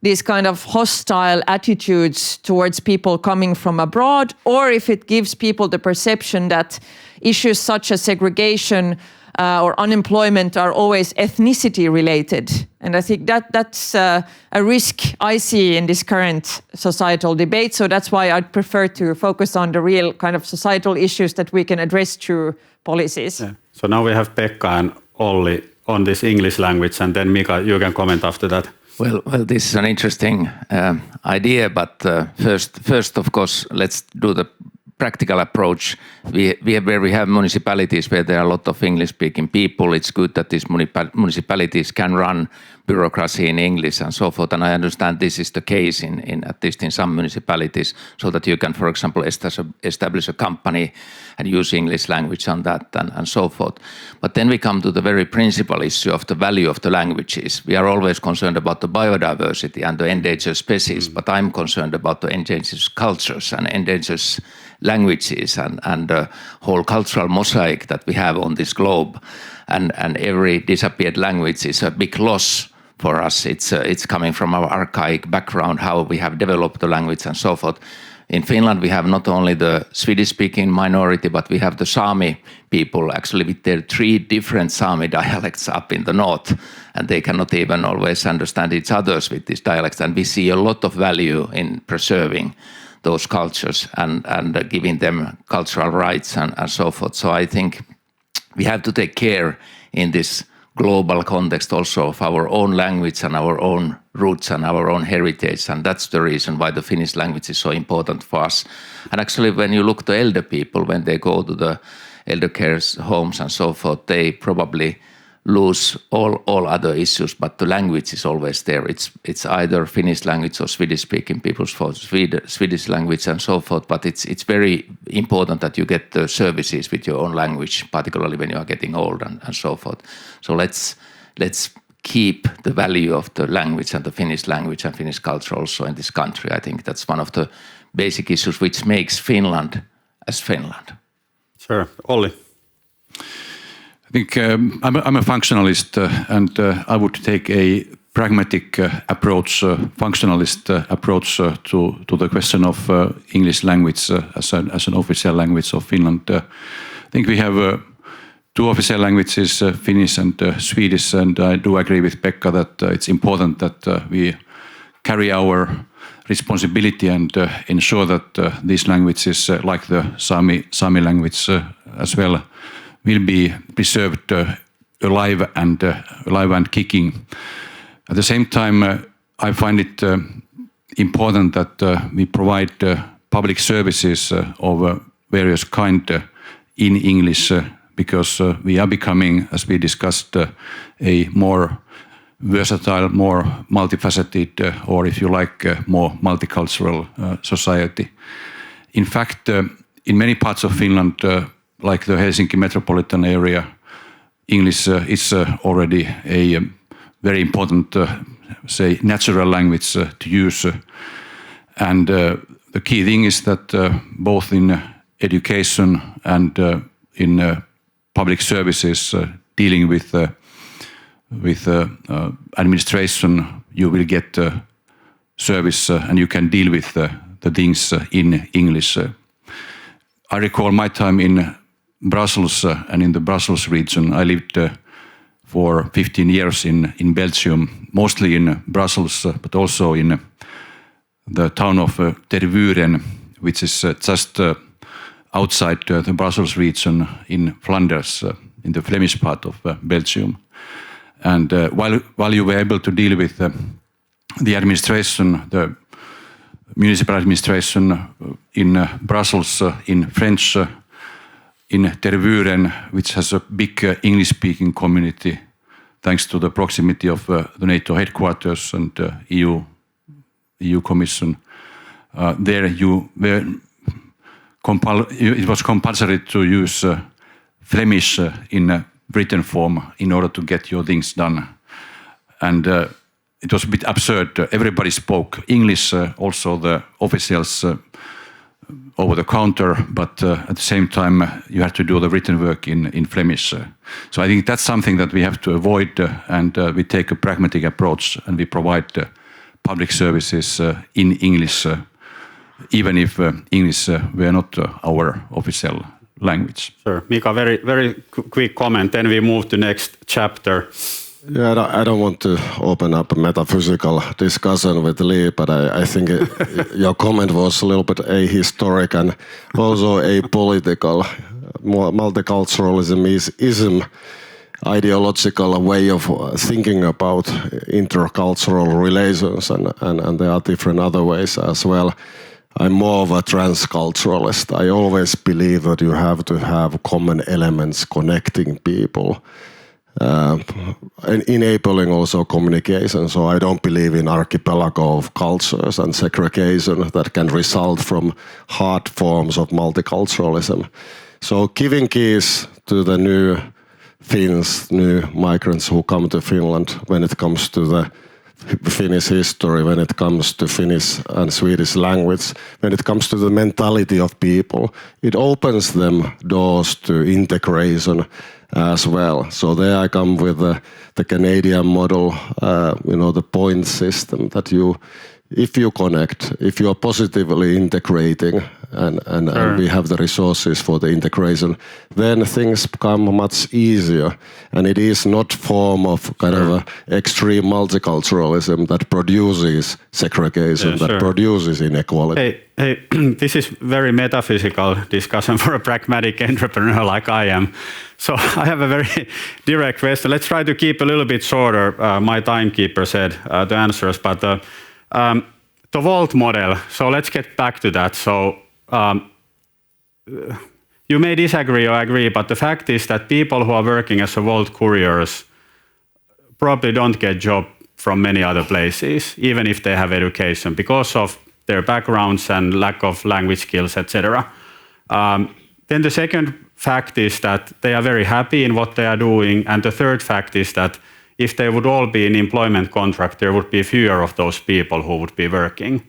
these kind of hostile attitudes towards people coming from abroad, or if it gives people the perception that issues such as segregation or unemployment are always ethnicity related. And I think that's a risk I see in this current societal debate. So that's why I'd prefer to focus on the real kind of societal issues that we can address through policies. Yeah. So now we have Pekka and Olli on this English language, and then Mika, you can comment after that. Well, this is an interesting idea, but first, of course, let's do the practical approach. Where we have municipalities where there are a lot of English-speaking people, it's good that these municipalities can run bureaucracy in English and so forth. And I understand this is the case in at least in some municipalities, so that you can, for example, establish a company and use English language on that and so forth. But then we come to the very principal issue of the value of the languages. We are always concerned about the biodiversity and the endangered species, but I'm concerned about the endangered cultures and endangered languages and the whole cultural mosaic that we have on this globe. And every disappeared language is a big loss for us. It's coming from our archaic background, how we have developed the language and so forth. In Finland, we have not only the Swedish-speaking minority, but we have the Sami people, actually with their 3 different Sami dialects up in the north, and they cannot even always understand each other's with these dialects. And we see a lot of value in preserving those cultures and giving them cultural rights and so forth. So I think we have to take care in this global context also of our own language and our own roots and our own heritage, and that's the reason why the Finnish language is so important for us. And actually, when you look at the elder people, when they go to the elder care homes and so forth, they probably lose all other issues, but the language is always there. It's either Finnish language or Swedish-speaking people's for Swedish language and so forth, but it's very important that you get the services with your own language, particularly when you are getting old and so forth. So let's keep the value of the language and the Finnish language and Finnish culture also in this country. I think that's one of the basic issues which makes Finland as Finland. Sure. Olli? I think I'm a functionalist, and I would take a pragmatic approach, functionalist approach to the question of English language as an official language of Finland. I think we have 2 official languages, Finnish and Swedish, and I do agree with Pekka that it's important that we carry our responsibility and ensure that these languages, like the Sami language as well, will be preserved alive and kicking. At the same time, I find it important that we provide public services of various kind in English, because we are becoming, as we discussed, a more versatile, more multifaceted, or if you like, more multicultural society. In fact, in many parts of Finland, like the Helsinki metropolitan area, English is already a very important, say, natural language to use. And the key thing is that both in education and in public services, dealing with administration, you will get service and you can deal with the things in English. I recall my time in Brussels and in the Brussels region. I lived for 15 years in Belgium, mostly in Brussels, but also in the town of Tervuren, which is just outside the Brussels region in Flanders, in the Flemish part of Belgium. And while you were able to deal with the administration, the municipal administration in Brussels, in French, in Tervuren, which has a big English-speaking community, thanks to the proximity of the NATO headquarters and EU Commission. There it was compulsory to use Flemish in written form in order to get your things done. And it was a bit absurd. Everybody spoke English, also the officials over the counter, but at the same time you had to do the written work in Flemish. So I think that's something that we have to avoid, and we take a pragmatic approach and we provide public services in English, even if English were not our official language. Sure. Mika, very quick comment, then we move to next chapter. Yeah, I don't want to open up a metaphysical discussion with Lee, but I think your comment was a little bit ahistoric and also apolitical. Multiculturalism is an ideological way of thinking about intercultural relations, and there are different other ways as well. I'm more of a transculturalist. I always believe that you have to have common elements connecting people. And enabling also communication. So I don't believe in archipelago of cultures and segregation that can result from hard forms of multiculturalism. So giving keys to the new Finns, new migrants who come to Finland when it comes to the Finnish history, when it comes to Finnish and Swedish language, when it comes to the mentality of people, it opens them doors to integration as well. So there I come with the Canadian model, the point system that if you connect, if you are positively integrating and we have the resources for the integration, then things become much easier. And it is not form of kind of a extreme multiculturalism that produces segregation, that produces inequality. Hey, this is very metaphysical discussion for a pragmatic entrepreneur like I am. So I have a very direct question. Let's try to keep a little bit shorter. My timekeeper said the answers, but the Volt model. So let's get back to that. So you may disagree or agree, but the fact is that people who are working as a Volt couriers probably don't get job from many other places, even if they have education, because of their backgrounds and lack of language skills, etc. Then the second fact is that they are very happy in what they are doing. And the third fact is that if they would all be in employment contract, there would be fewer of those people who would be working.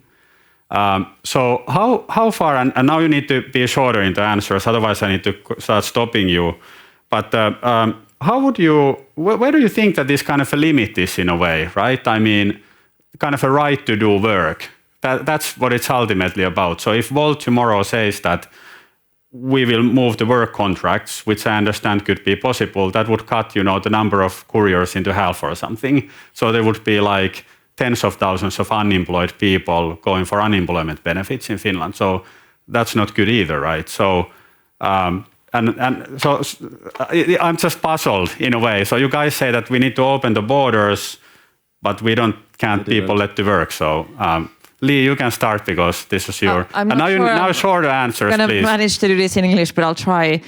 So how far, and now you need to be shorter in the answers, otherwise I need to start stopping you. But how would you, where do you think that this kind of a limit is in a way, right? I mean, kind of a right to do work. That's what it's ultimately about. So if Volt tomorrow says that we will move the work contracts, which I understand could be possible, that would cut, the number of couriers into half or something. So there would be like tens of thousands of unemployed people going for unemployment benefits in Finland. So that's not good either, right? So so I'm just puzzled in a way. So you guys say that we need to open the borders, but we can't people let to work. So Lee, you can start because this is your. Now shorter answers, please. I'm going to manage to do this in English, but I'll try.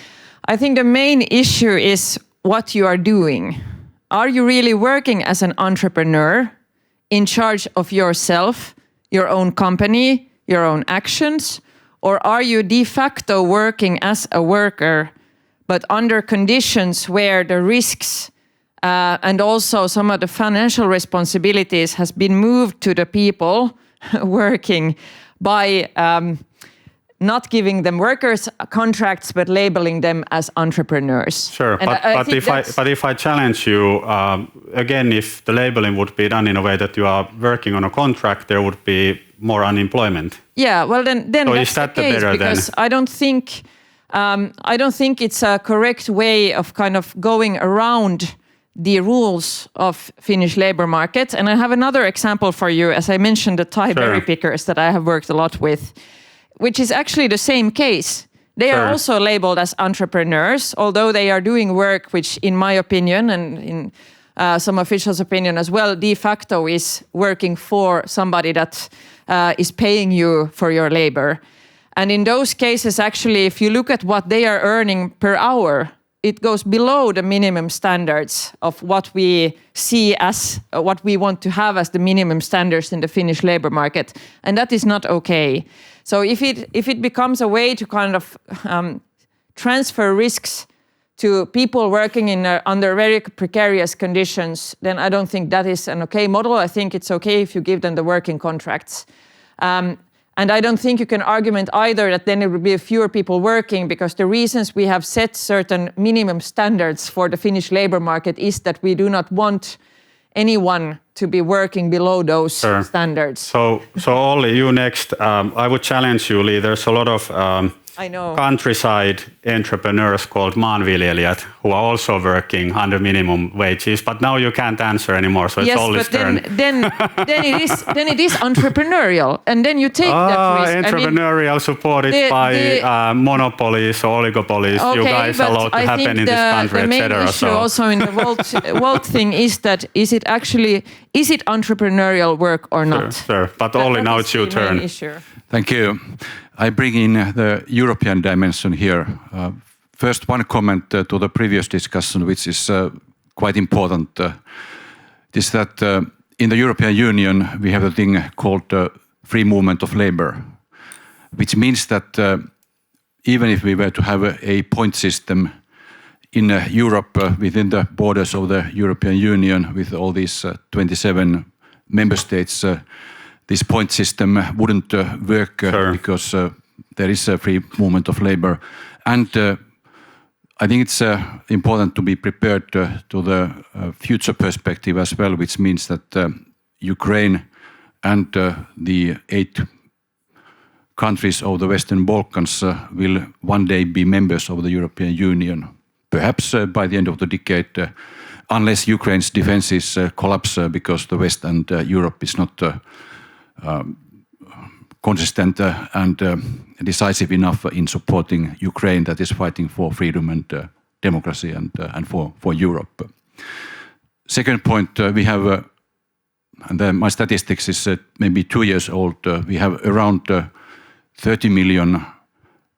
I think the main issue is what you are doing. Are you really working as an entrepreneur, in charge of yourself, your own company, your own actions, or are you de facto working as a worker, but under conditions where the risks and also some of the financial responsibilities has been moved to the people working by not giving them workers contracts, but labeling them as entrepreneurs. Sure, but if I challenge you, again, if the labeling would be done in a way that you are working on a contract, there would be more unemployment. Yeah, well then so that's is that the case, better because then? I don't think it's a correct way of kind of going around the rules of Finnish labor market. And I have another example for you, as I mentioned, the Thai berry pickers that I have worked a lot with, which is actually the same case. They are also labeled as entrepreneurs, although they are doing work which, in my opinion, and in some officials' opinion as well, de facto is working for somebody that is paying you for your labor. And in those cases, actually, if you look at what they are earning per hour, it goes below the minimum standards of what we see as what we want to have as the minimum standards in the Finnish labor market. And that is not okay. So if it becomes a way to kind of transfer risks to people working under very precarious conditions, then I don't think that is an okay model. I think it's okay if you give them the working contracts. And I don't think you can argument either that then it would be fewer people working, because the reasons we have set certain minimum standards for the Finnish labor market is that we do not want anyone to be working below those standards. So Olli, you next. I would challenge you, Lee. There's a lot of countryside entrepreneurs called maanviljelijät who are also working under minimum wages, but now you can't answer anymore, so it's Olli's turn. Then it is entrepreneurial, and then you take that risk. Entrepreneurial supported by monopolies or oligopolies. Okay, you guys are allowed to happen in this country, etc. The main issue also in the Wolt thing is that is it entrepreneurial work or not? Sure. But Olli, now it's your turn. Thank you. I bring in the European dimension here. First, one comment to the previous discussion, which is quite important, is that in the European Union we have a thing called free movement of labor, which means that even if we were to have a point system in Europe within the borders of the European Union with all these 27 member states, this point system wouldn't work because there is a free movement of labor. And I think it's important to be prepared to the future perspective as well, which means that Ukraine and the 8 countries of the Western Balkans will one day be members of the European Union, perhaps by the end of the decade, unless Ukraine's defenses collapse because the West and Europe is not consistent and decisive enough in supporting Ukraine that is fighting for freedom and democracy and for Europe. Second point, we have, and then my statistics is maybe 2 years old, we have around 30 million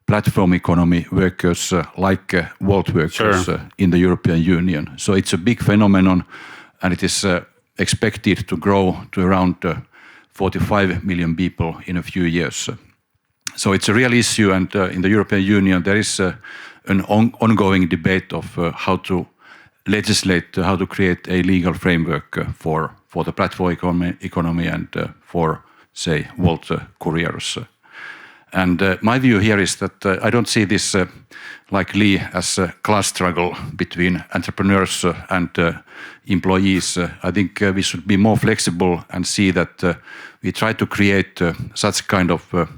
platform economy workers like Wolt workers in the European Union. So it's a big phenomenon, and it is expected to grow to around 45 million people in a few years. So it's a real issue, and in the European Union there is an ongoing debate of how to legislate, how to create a legal framework for the platform economy and for, say, Wolt couriers. And my view here is that I don't see this, like Lee, as a class struggle between entrepreneurs and employees. I think we should be more flexible and see that we try to create such kind of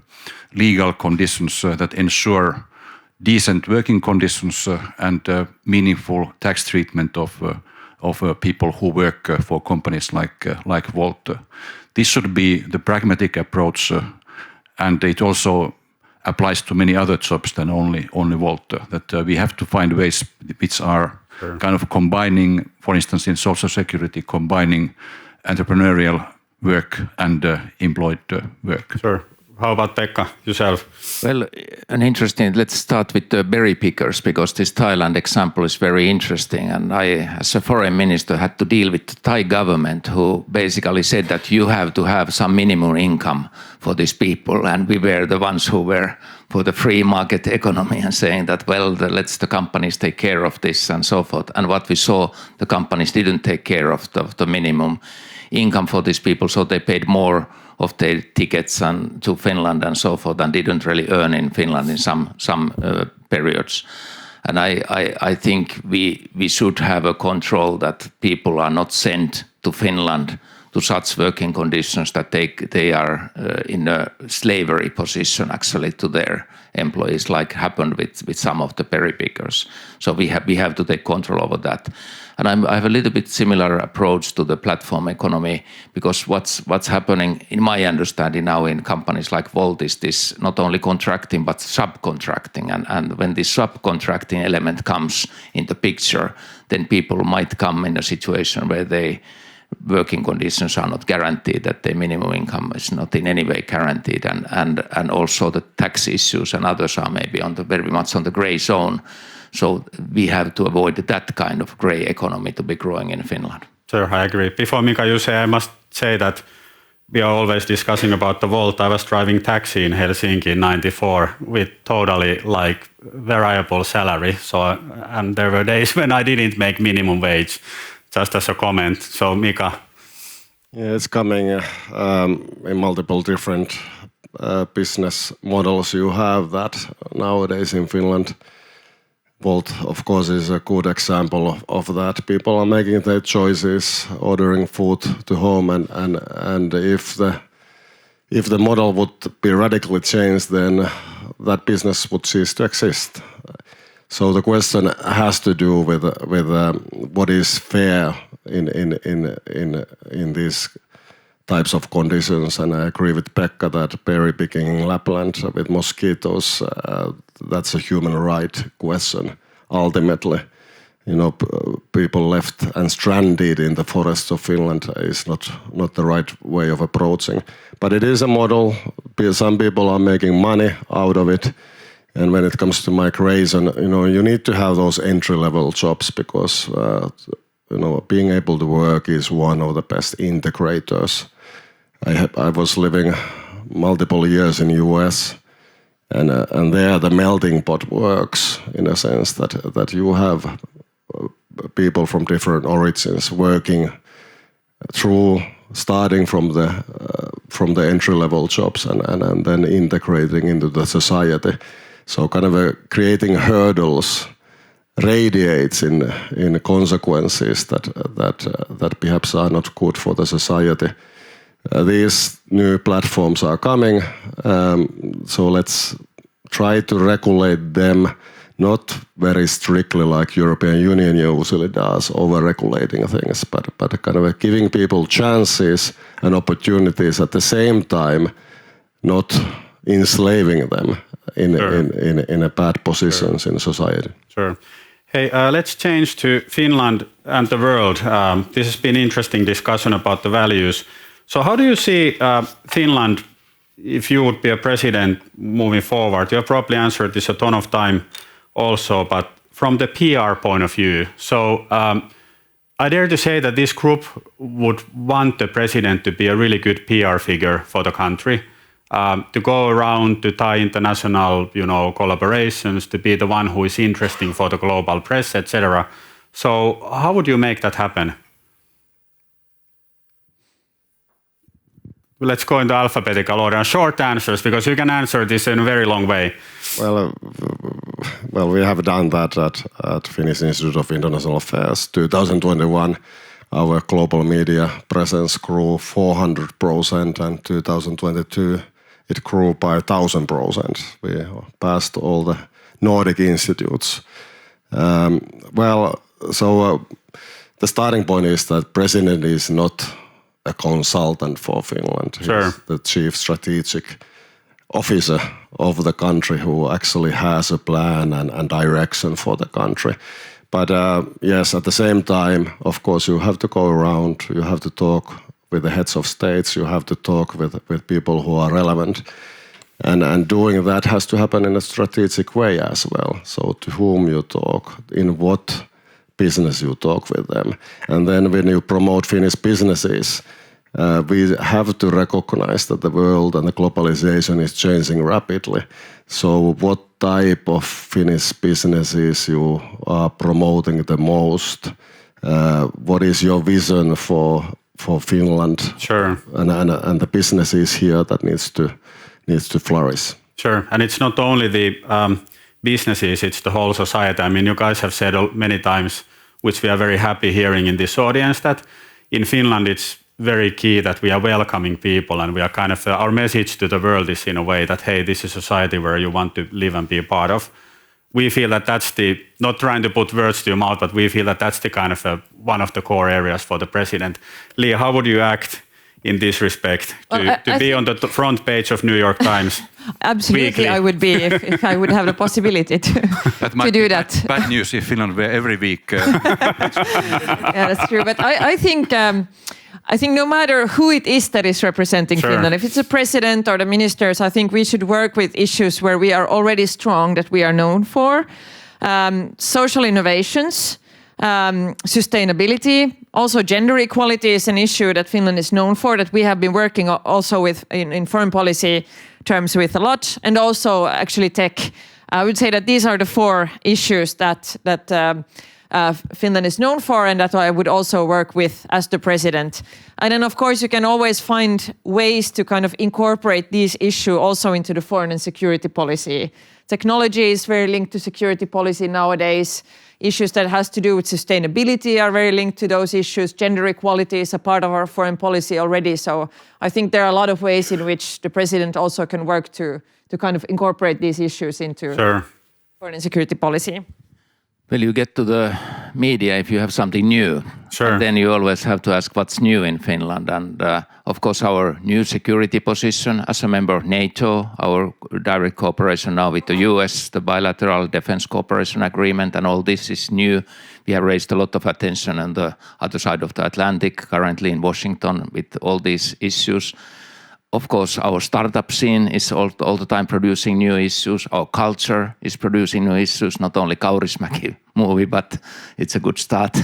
legal conditions that ensure decent working conditions and meaningful tax treatment of people who work for companies like Wolt. This should be the pragmatic approach. And it also applies to many other jobs than only Wolt, that we have to find ways which are kind of combining, for instance, in social security, combining entrepreneurial work and employed work. Sure. How about Pekka, yourself? Well, let's start with the berry pickers, because this Thailand example is very interesting. And I, as a foreign minister, had to deal with the Thai government, who basically said that you have to have some minimum income for these people. And we were the ones who were for the free market economy and saying that, well, let's the companies take care of this and so forth. And what we saw, the companies didn't take care of the minimum income for these people, so they paid more of their tickets and to Finland and so forth, and didn't really earn in Finland in some periods. And I think we should have a control that people are not sent to Finland to such working conditions that they are in a slavery position actually to their employees, like happened with some of the berry pickers. So we have to take control over that. And I have a little bit similar approach to the platform economy, because what's happening, in my understanding now in companies like Volt, is this not only contracting but subcontracting. And when this subcontracting element comes in the picture, then people might come in a situation where they working conditions are not guaranteed, that their minimum income is not in any way guaranteed, and also the tax issues and others are maybe very much on the grey zone. So we have to avoid that kind of grey economy to be growing in Finland. Sure, I agree. Before Mika, you say, I must say that we are always discussing about the Volt. I was driving taxi in Helsinki in '94 with totally like variable salary. So, and there were days when I didn't make minimum wage. Just as a comment. So Mika. Yeah, it's coming in multiple different business models. You have that nowadays in Finland. Volt, of course, is a good example of that. People are making their choices, ordering food to home, and if the model would be radically changed, then that business would cease to exist. So the question has to do with what is fair in these types of conditions. And I agree with Pekka that berry picking in Lapland with mosquitoes, that's a human right question. Ultimately, people left and stranded in the forests of Finland is not the right way of approaching. But it is a model. Some people are making money out of it. And when it comes to migration, you need to have those entry-level jobs, because being able to work is one of the best integrators. I was living multiple years in the US, and there the melting pot works in a sense that you have people from different origins working through, starting from the entry-level jobs and then integrating into the society. So kind of creating hurdles radiates in consequences that perhaps are not good for the society. These new platforms are coming, so let's try to regulate them, not very strictly like European Union usually does, over-regulating things, but kind of giving people chances and opportunities at the same time, not enslaving them in a bad positions in society. Sure. Hey, let's change to Finland and the world. This has been interesting discussion about the values. So how do you see Finland, if you would be a president moving forward? You have probably answered this a ton of time also, but from the PR point of view. So I dare to say that this group would want the president to be a really good PR figure for the country. To go around to tie international, collaborations, to be the one who is interesting for the global press, etc. So how would you make that happen? Let's go into alphabetical order. Short answers, because you can answer this in a very long way. Well, we have done that at Finnish Institute of International Affairs. 2021, our global media presence grew 400%, and 2022, it grew by 1,000%. We passed all the Nordic institutes. The starting point is that president is not a consultant for Finland. Sure. He's the chief strategic officer of the country who actually has a plan and direction for the country. But yes, at the same time, of course, you have to go around, you have to talk with the heads of states, you have to talk with people who are relevant. And doing that has to happen in a strategic way as well. So to whom you talk, in what business you talk with them. And then when you promote Finnish businesses, we have to recognize that the world and the globalization is changing rapidly. So what type of Finnish businesses you are promoting the most? What is your vision for for Finland. Sure. And the businesses here that needs to flourish. Sure, and it's not only the businesses, it's the whole society. I mean, you guys have said many times, which we are very happy hearing in this audience, that in Finland it's very key that we are welcoming people, and we are kind of, our message to the world is in a way that, hey, this is a society where you want to live and be a part of. We feel that that's not trying to put words to your mouth, but we feel that that's the kind of one of the core areas for the president. Lee, how would you act in this respect to be on the front page of New York Times? Absolutely, weekly? I would be if I would have the possibility to do that. Bad news if Finland were every week. Yeah, that's true. But I think no matter who it is that is representing Finland, if it's a president or the ministers, I think we should work with issues where we are already strong, that we are known for. Social innovations, sustainability, also gender equality is an issue that Finland is known for, that we have been working also with in foreign policy terms with a lot, and also actually tech. I would say that these are the 4 issues that Finland is known for, and that I would also work with as the president. And then, of course, you can always find ways to kind of incorporate these issues also into the foreign and security policy. Technology is very linked to security policy nowadays. Issues that has to do with sustainability are very linked to those issues. Gender equality is a part of our foreign policy already. So I think there are a lot of ways in which the president also can work to kind of incorporate these issues into foreign and security policy. Well, you get to the media if you have something new. Sure. And then you always have to ask what's new in Finland. And of course, our new security position as a member of NATO, our direct cooperation now with the US, the bilateral defense cooperation agreement, and all this is new. We have raised a lot of attention on the other side of the Atlantic, currently in Washington, with all these issues. Of course, our startup scene is all the time producing new issues. Our culture is producing new issues, not only Kaurismäki movie, but it's a good start,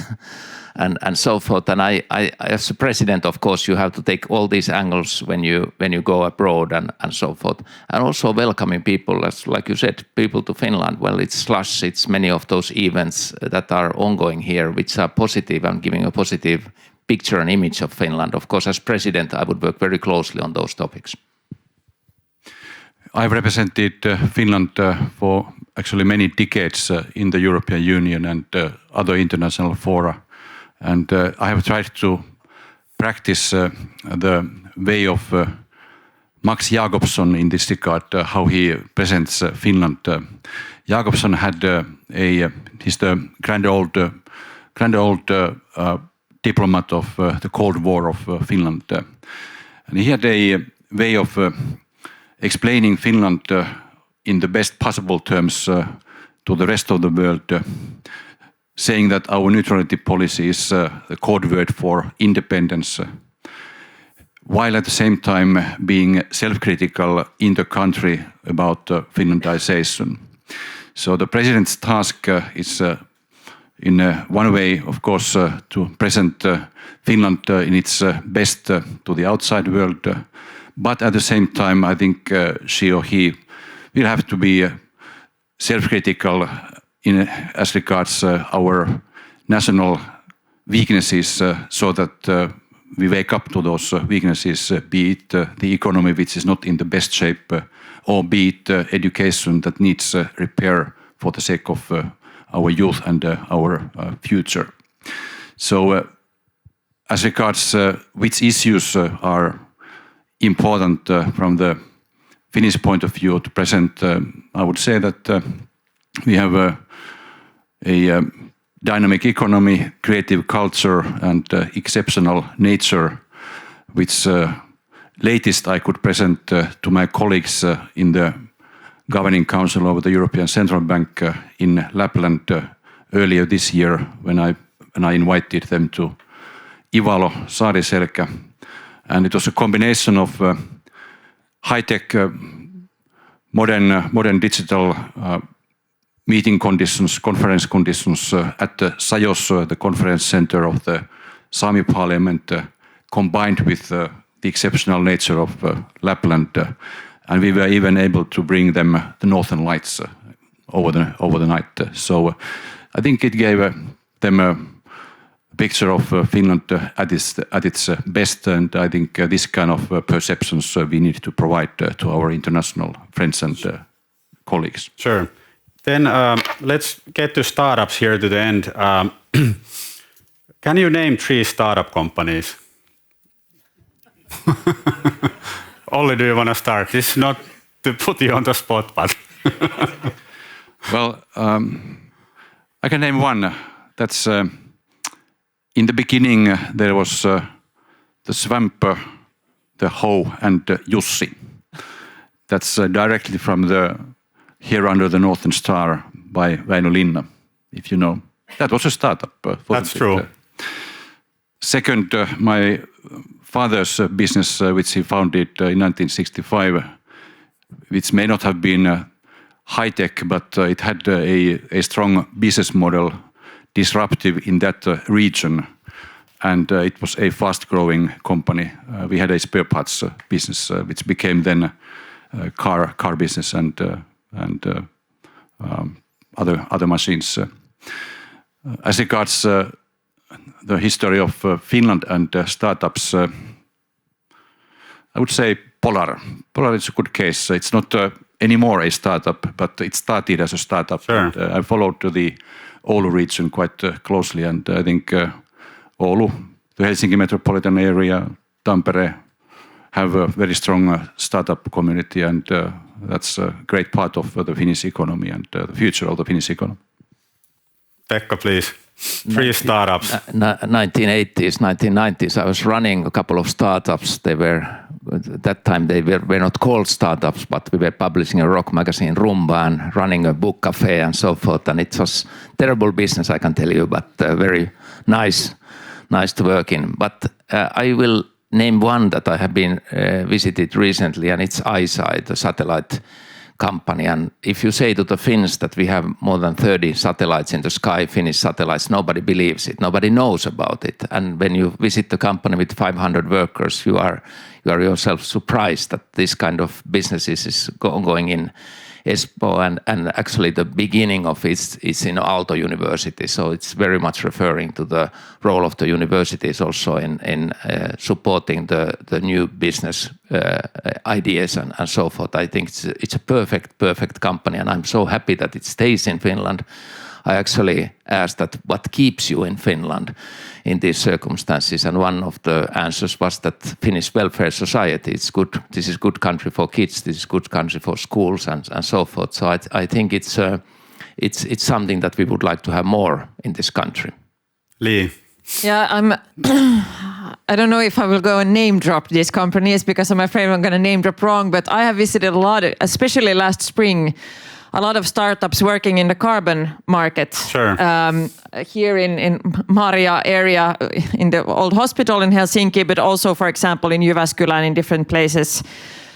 and so forth. And I, as a president, of course, you have to take all these angles when you go abroad and so forth. And also welcoming people, as like you said, people to Finland. Well, it's Slush, it's many of those events that are ongoing here, which are positive and giving a positive picture and image of Finland. Of course, as president, I would work very closely on those topics. I've represented Finland for actually many decades in the European Union and other international fora. And I have tried to practice the way of Max Jakobson in this regard, how he presents Finland. Jakobson had he's the grand old diplomat of the Cold War of Finland. And he had a way of explaining Finland in the best possible terms to the rest of the world, saying that our neutrality policy is the code word for independence, while at the same time being self-critical in the country about Finlandization. So the president's task is in one way, of course, to present Finland in its best to the outside world, but at the same time, I think she or he will have to be self-critical as regards our national weaknesses, so that we wake up to those weaknesses, be it the economy, which is not in the best shape, or be it education that needs repair for the sake of our youth and our future. So as regards which issues are important from the Finnish point of view to present, I would say that we have a dynamic economy, creative culture, and exceptional nature, which latest I could present to my colleagues in the Governing Council of the European Central Bank in Lapland earlier this year, when I invited them to Ivalo, Saariselkä. And it was a combination of high-tech, modern digital meeting conditions, conference conditions at the Sajos, the conference center of the Sami parliament, combined with the exceptional nature of Lapland. And we were even able to bring them the Northern Lights over the night. So I think it gave them a picture of Finland at its best, and I think this kind of perceptions we need to provide to our international friends and colleagues. Sure. Then let's get to startups here to the end. Can you name 3 startup companies? Olli, do you want to start? This is not to put you on the spot, but... Well, I can name one. That's in the beginning there was the Swamp, the Hoe, and Jussi. That's directly from the Here Under the Northern Star by Väinö Linna, if you know. That was a startup. That's true. Second, my father's business, which he founded in 1965, which may not have been high-tech, but it had a strong business model, disruptive in that region, and it was a fast-growing company. We had a spare parts business, which became then car business and other machines. As regards the history of Finland and startups, I would say Polar. Polar is a good case. It's not anymore a startup, but it started as a startup. Sure. And, I followed the Oulu region quite closely, and I think Oulu, the Helsinki metropolitan area, Tampere, have a very strong startup community, and that's a great part of the Finnish economy and the future of the Finnish economy. Pekka, please. 3 startups. 1980s, 1990s, I was running a couple of startups. At that time they were not called startups, but we were publishing a rock magazine, Rumba, and running a book cafe and so forth. And it was terrible business, I can tell you, but very nice to work in. But I will name one that I have been visited recently, and it's iSight, a satellite company. And if you say to the Finns that we have more than 30 satellites in the sky, Finnish satellites, nobody believes it, nobody knows about it. And when you visit the company with 500 workers, you are yourself surprised that this kind of business is going in Espoo, and actually the beginning of it is in Aalto University, so it's very much referring to the role of the universities also in supporting the new business ideas and so forth. I think it's a perfect company, and I'm so happy that it stays in Finland. I actually asked that what keeps you in Finland in these circumstances, and one of the answers was that Finnish welfare society, it's good. This is good country for kids, this is good country for schools and so forth. So I think it's something that we would like to have more in this country. Lee. Yeah, I don't know if I will go and name drop these companies because I'm afraid I'm going to name drop wrong, but I have visited a lot, especially last spring, a lot of startups working in the carbon market. Sure. Here in Maria area, in the old hospital in Helsinki, but also, for example, in Jyväskylä and in different places.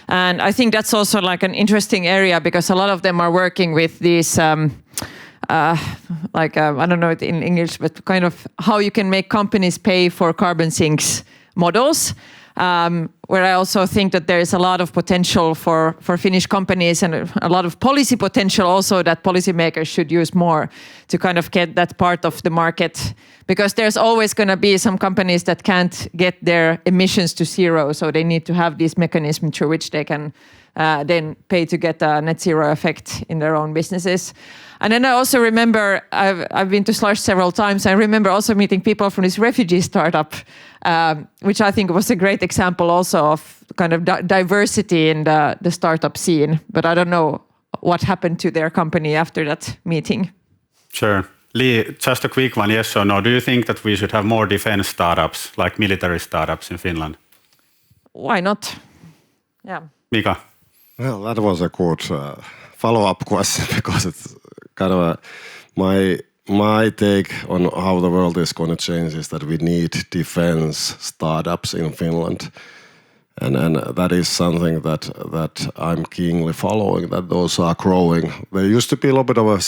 And I think that's also like an interesting area because a lot of them are working with these, I don't know it in English, but kind of how you can make companies pay for carbon sinks models. Where I also think that there is a lot of potential for Finnish companies and a lot of policy potential also that policymakers should use more to kind of get that part of the market, because there's always going to be some companies that can't get their emissions to zero, so they need to have these mechanisms through which they can then pay to get a net zero effect in their own businesses. And then I also remember, I've been to Slush several times. I remember also meeting people from this refugee startup, which I think was a great example also of kind of diversity in the startup scene. But I don't know what happened to their company after that meeting. Sure. Lee, just a quick one, yes or no. Do you think that we should have more defense startups, like military startups in Finland? Why not? Yeah. Mika? Well, that was a good follow-up question because it's kind of my take on how the world is going to change is that we need defense startups in Finland, and that is something that I'm keenly following. That those are growing. There used to be a little bit of a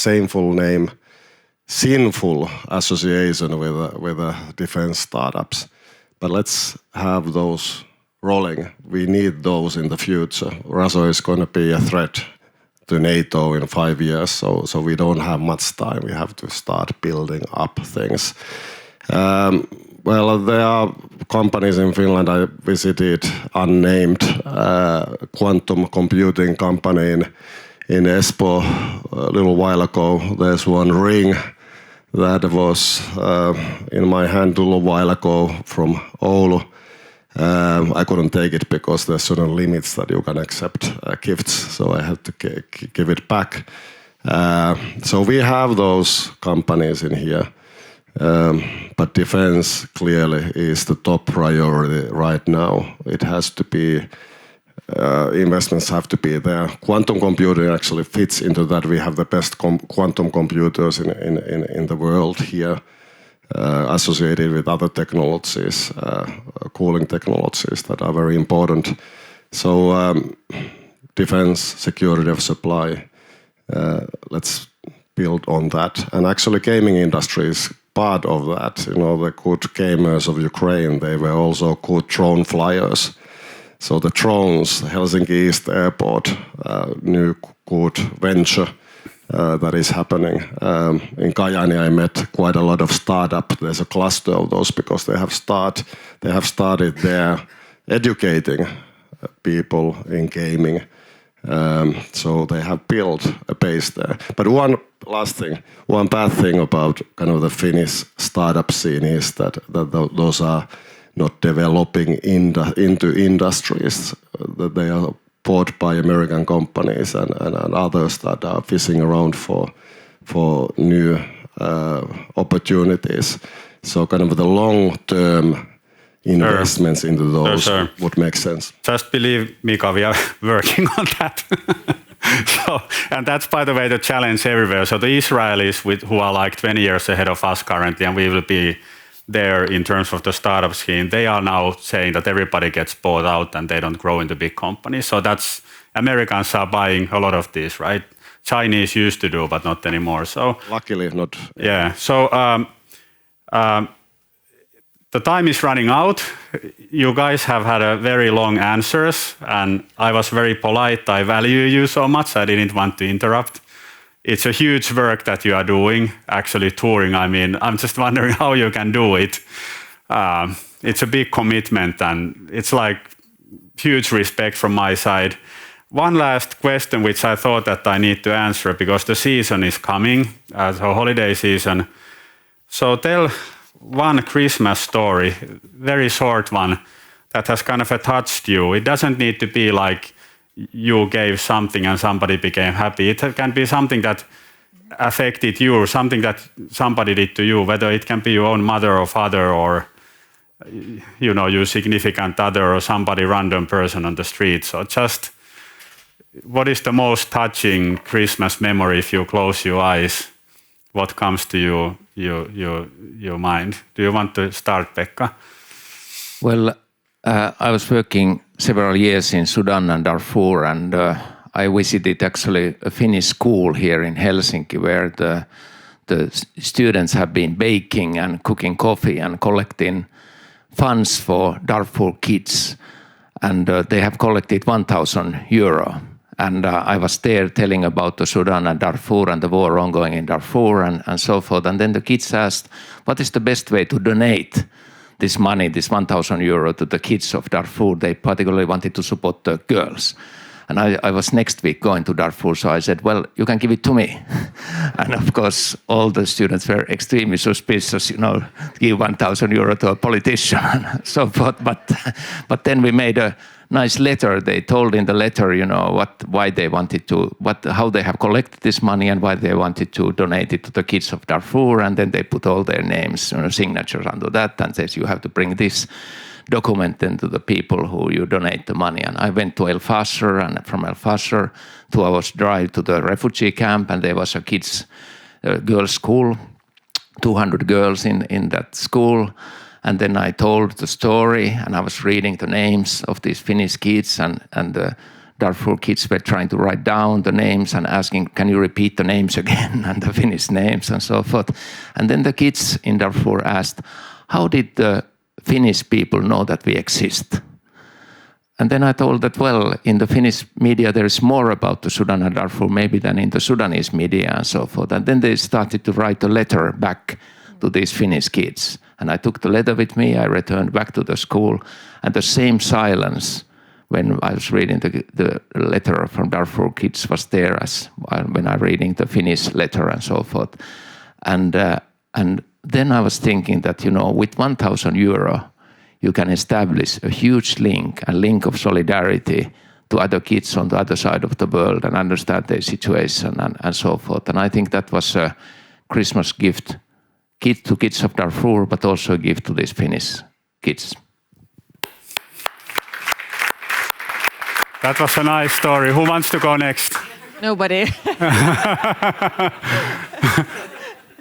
sinful association with defense startups, but let's have those rolling. We need those in the future. Russia is going to be a threat to NATO in 5 years, so we don't have much time. We have to start building up things. Well, there are companies in Finland. I visited unnamed quantum computing company in Espoo a little while ago. There's one ring that was in my hand a little while ago from Oulu. I couldn't take it because there's certain limits that you can accept gifts, so I had to give it back. So we have those companies in here, but defense clearly is the top priority right now. It has to be, investments have to be there. Quantum computing actually fits into that. We have the best quantum computers in the world here, associated with other technologies, cooling technologies that are very important. So defense, security of supply, let's build on that. And actually gaming industry is part of that. You know, the good gamers of Ukraine, they were also good drone flyers. So the drones, Helsinki East Airport, new good venture that is happening. In Kajaani, I met quite a lot of startup. There's a cluster of those because they have started there educating people in gaming. So they have built a base there. But one last thing, one bad thing about kind of the Finnish startup scene is that those are not developing into industries. That they are bought by American companies and others that are fishing around for new opportunities. So kind of the long-term investments into those would make sense. Just believe, Mika, we are working on that. And that's, by the way, the challenge everywhere. So the Israelis, who are like 20 years ahead of us currently, and we will be there in terms of the startup scene, they are now saying that everybody gets bought out and they don't grow into big companies. So that's, Americans are buying a lot of these, right? Chinese used to do, but not anymore. So luckily not. Yeah. So the time is running out. You guys have had a very long answers, and I was very polite. I value you so much. I didn't want to interrupt. It's a huge work that you are doing, actually touring. I mean, I'm just wondering how you can do it. It's a big commitment, and it's like huge respect from my side. One last question, which I thought that I need to answer because the season is coming, as a holiday season. So tell one Christmas story, very short one, that has kind of touched you. It doesn't need to be like you gave something and somebody became happy. It can be something that affected you, or something that somebody did to you, whether it can be your own mother or father, or your significant other, or somebody random person on the street. So just, what is the most touching Christmas memory if you close your eyes? What comes to your mind? Do you want to start, Pekka? Well, I was working several years in Sudan and Darfur, and I visited actually a Finnish school here in Helsinki where the students have been baking and cooking coffee and collecting funds for Darfur kids. And they have collected €1,000. And I was there telling about the Sudan and Darfur and the war ongoing in Darfur and so forth. And then the kids asked, what is the best way to donate this money, this €1,000 to the kids of Darfur? They particularly wanted to support the girls. And I was next week going to Darfur, so I said, well, you can give it to me. And of course, all the students were extremely suspicious, give €1,000 to a politician and so forth. But then we made a nice letter. They told in the letter, why they wanted to, how they have collected this money and why they wanted to donate it to the kids of Darfur. And then they put all their names, signatures under that, and says you have to bring this document then to the people who you donate the money. And I went to El Fasher, and from El Fasher, 2 hours drive to the refugee camp, and there was a girls' school, 200 girls in that school. And then I told the story, and I was reading the names of these Finnish kids, and the Darfur kids were trying to write down the names and asking, can you repeat the names again, and the Finnish names and so forth. And then the kids in Darfur asked, how did the Finnish people know that we exist? And then I told that, well, in the Finnish media there is more about the Sudan and Darfur maybe than in the Sudanese media and so forth. And then they started to write a letter back to these Finnish kids. And I took the letter with me, I returned back to the school, and the same silence when I was reading the letter from Darfur kids was there as when I was reading the Finnish letter and so forth. And then I was thinking that, with 1,000 euro, you can establish a huge link of solidarity to other kids on the other side of the world and understand their situation and so forth. And I think that was a Christmas gift to kids of Darfur, but also a gift to these Finnish kids. That was a nice story. Who wants to go next? Nobody.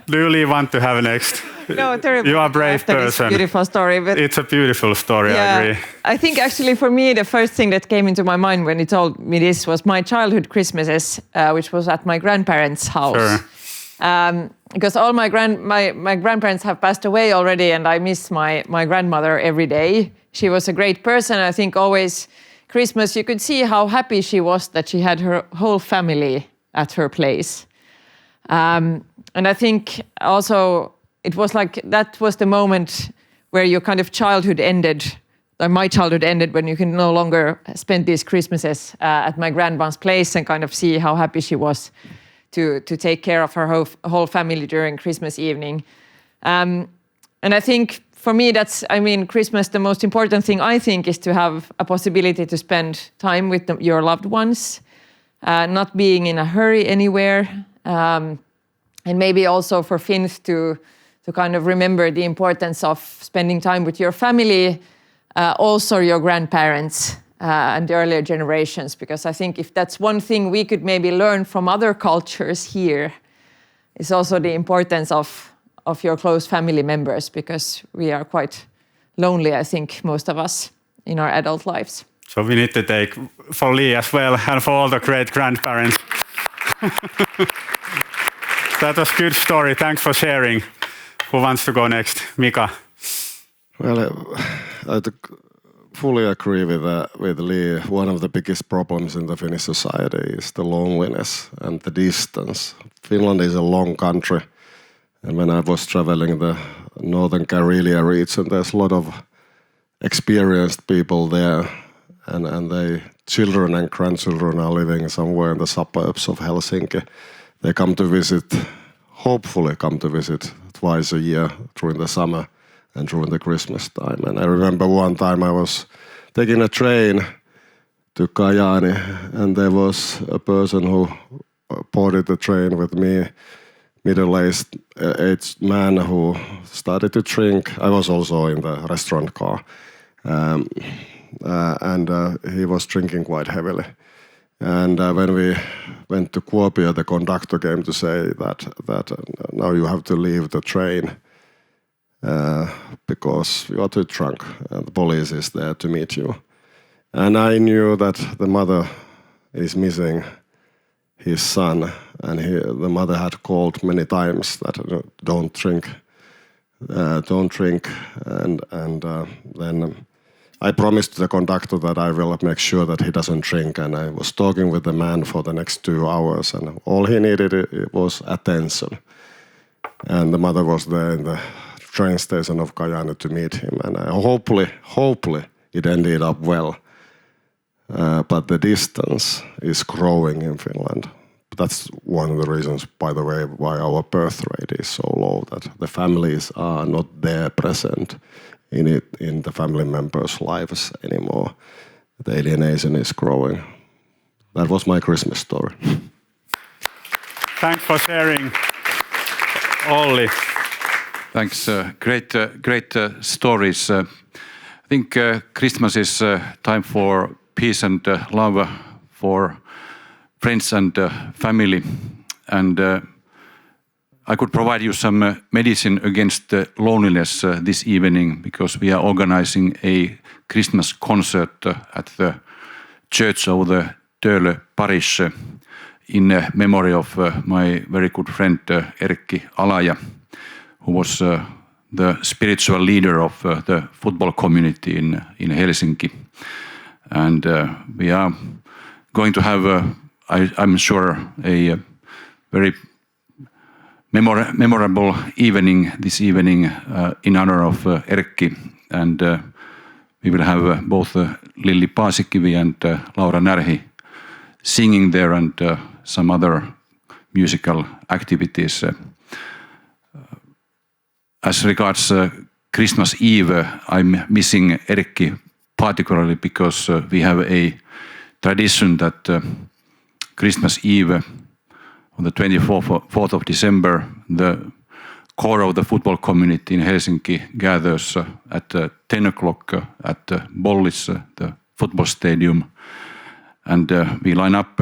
Do you really want to have next? No, terrible. You are a brave person. It's a beautiful story. But it's a beautiful story, yeah, I agree. I think actually for me, the first thing that came into my mind when you told me this was my childhood Christmases, which was at my grandparents' house. Sure. Because all my grandparents have passed away already, and I miss my grandmother every day. She was a great person. I think always Christmas, you could see how happy she was that she had her whole family at her place. And I think also it was like that was the moment where your kind of childhood ended. My childhood ended when you can no longer spend these Christmases at my grandma's place and kind of see how happy she was to take care of her whole family during Christmas evening. And I think for me, Christmas, the most important thing I think is to have a possibility to spend time with your loved ones, not being in a hurry anywhere. And maybe also for Finns to kind of remember the importance of spending time with your family, also your grandparents and the earlier generations, because I think if that's one thing we could maybe learn from other cultures here, is also the importance of your close family members, because we are quite lonely, I think, most of us in our adult lives. So we need to take for Lee as well and for all the great grandparents. That was a good story. Thanks for sharing. Who wants to go next? Mika. Well, I fully agree with Lee. One of the biggest problems in the Finnish society is the loneliness and the distance. Finland is a long country. And when I was traveling the northern Karelia region, there's a lot of experienced people there. And they children and grandchildren are living somewhere in the suburbs of Helsinki. They come to visit, hopefully come to visit twice a year during the summer and during the Christmas time. And I remember one time I was taking a train to Kajaani, and there was a person who boarded the train with me, middle-aged man who started to drink. I was also in the restaurant car, and he was drinking quite heavily. And when we went to Kuopio, the conductor came to say that now you have to leave the train because you are too drunk and the police is there to meet you. And I knew that the mother is missing his son, and the mother had called many times that don't drink, and then I promised the conductor that I will make sure that he doesn't drink, and I was talking with the man for the next 2 hours, and all he needed was attention. And the mother was there in the train station of Kajaani to meet him, and hopefully it ended up well. But the distance is growing in Finland. That's one of the reasons, by the way, why our birth rate is so low, that the families are not there present in the family members' lives anymore. The alienation is growing. That was my Christmas story. Thanks for sharing, Olli. Thanks. Great stories. I think Christmas is time for peace and love for friends and family. And I could provide you some medicine against loneliness this evening, because we are organizing a Christmas concert at the Church of the Töölö Parish in memory of my very good friend Erkki Alaja, who was the spiritual leader of the football community in Helsinki. And we are going to have, I'm sure, a very memorable evening this evening in honor of Erkki, and we will have both Lilli Paasikivi and Laura Närhi singing there, and some other musical activities. As regards Christmas Eve, I'm missing Erkki particularly because we have a tradition that Christmas Eve, on the 24th of December, the core of the football community in Helsinki gathers at 10 o'clock at Bollis, the football stadium, and we line up.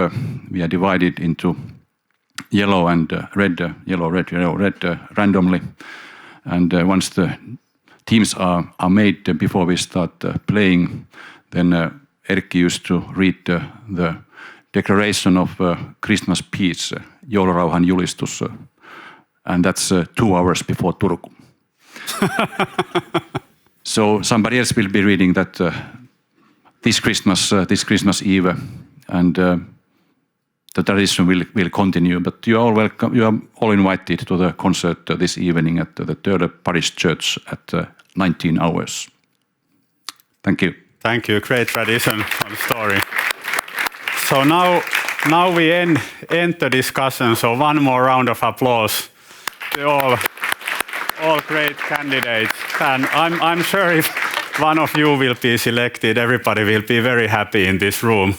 We are divided into yellow and red, yellow, red randomly, and once the teams are made before we start playing, then Erkki used to read the declaration of Christmas peace, joulurauhan julistus, and that's 2 hours before Turku. So somebody else will be reading that this Christmas Eve, and the tradition will continue. But you are all welcome. You are all invited to the concert this evening at the Third Parish Church at 19 hours. Thank you. Thank you. Great tradition on story. So now we end the discussion. So one more round of applause to all great candidates. And I'm sure if one of you will be selected, everybody will be very happy in this room.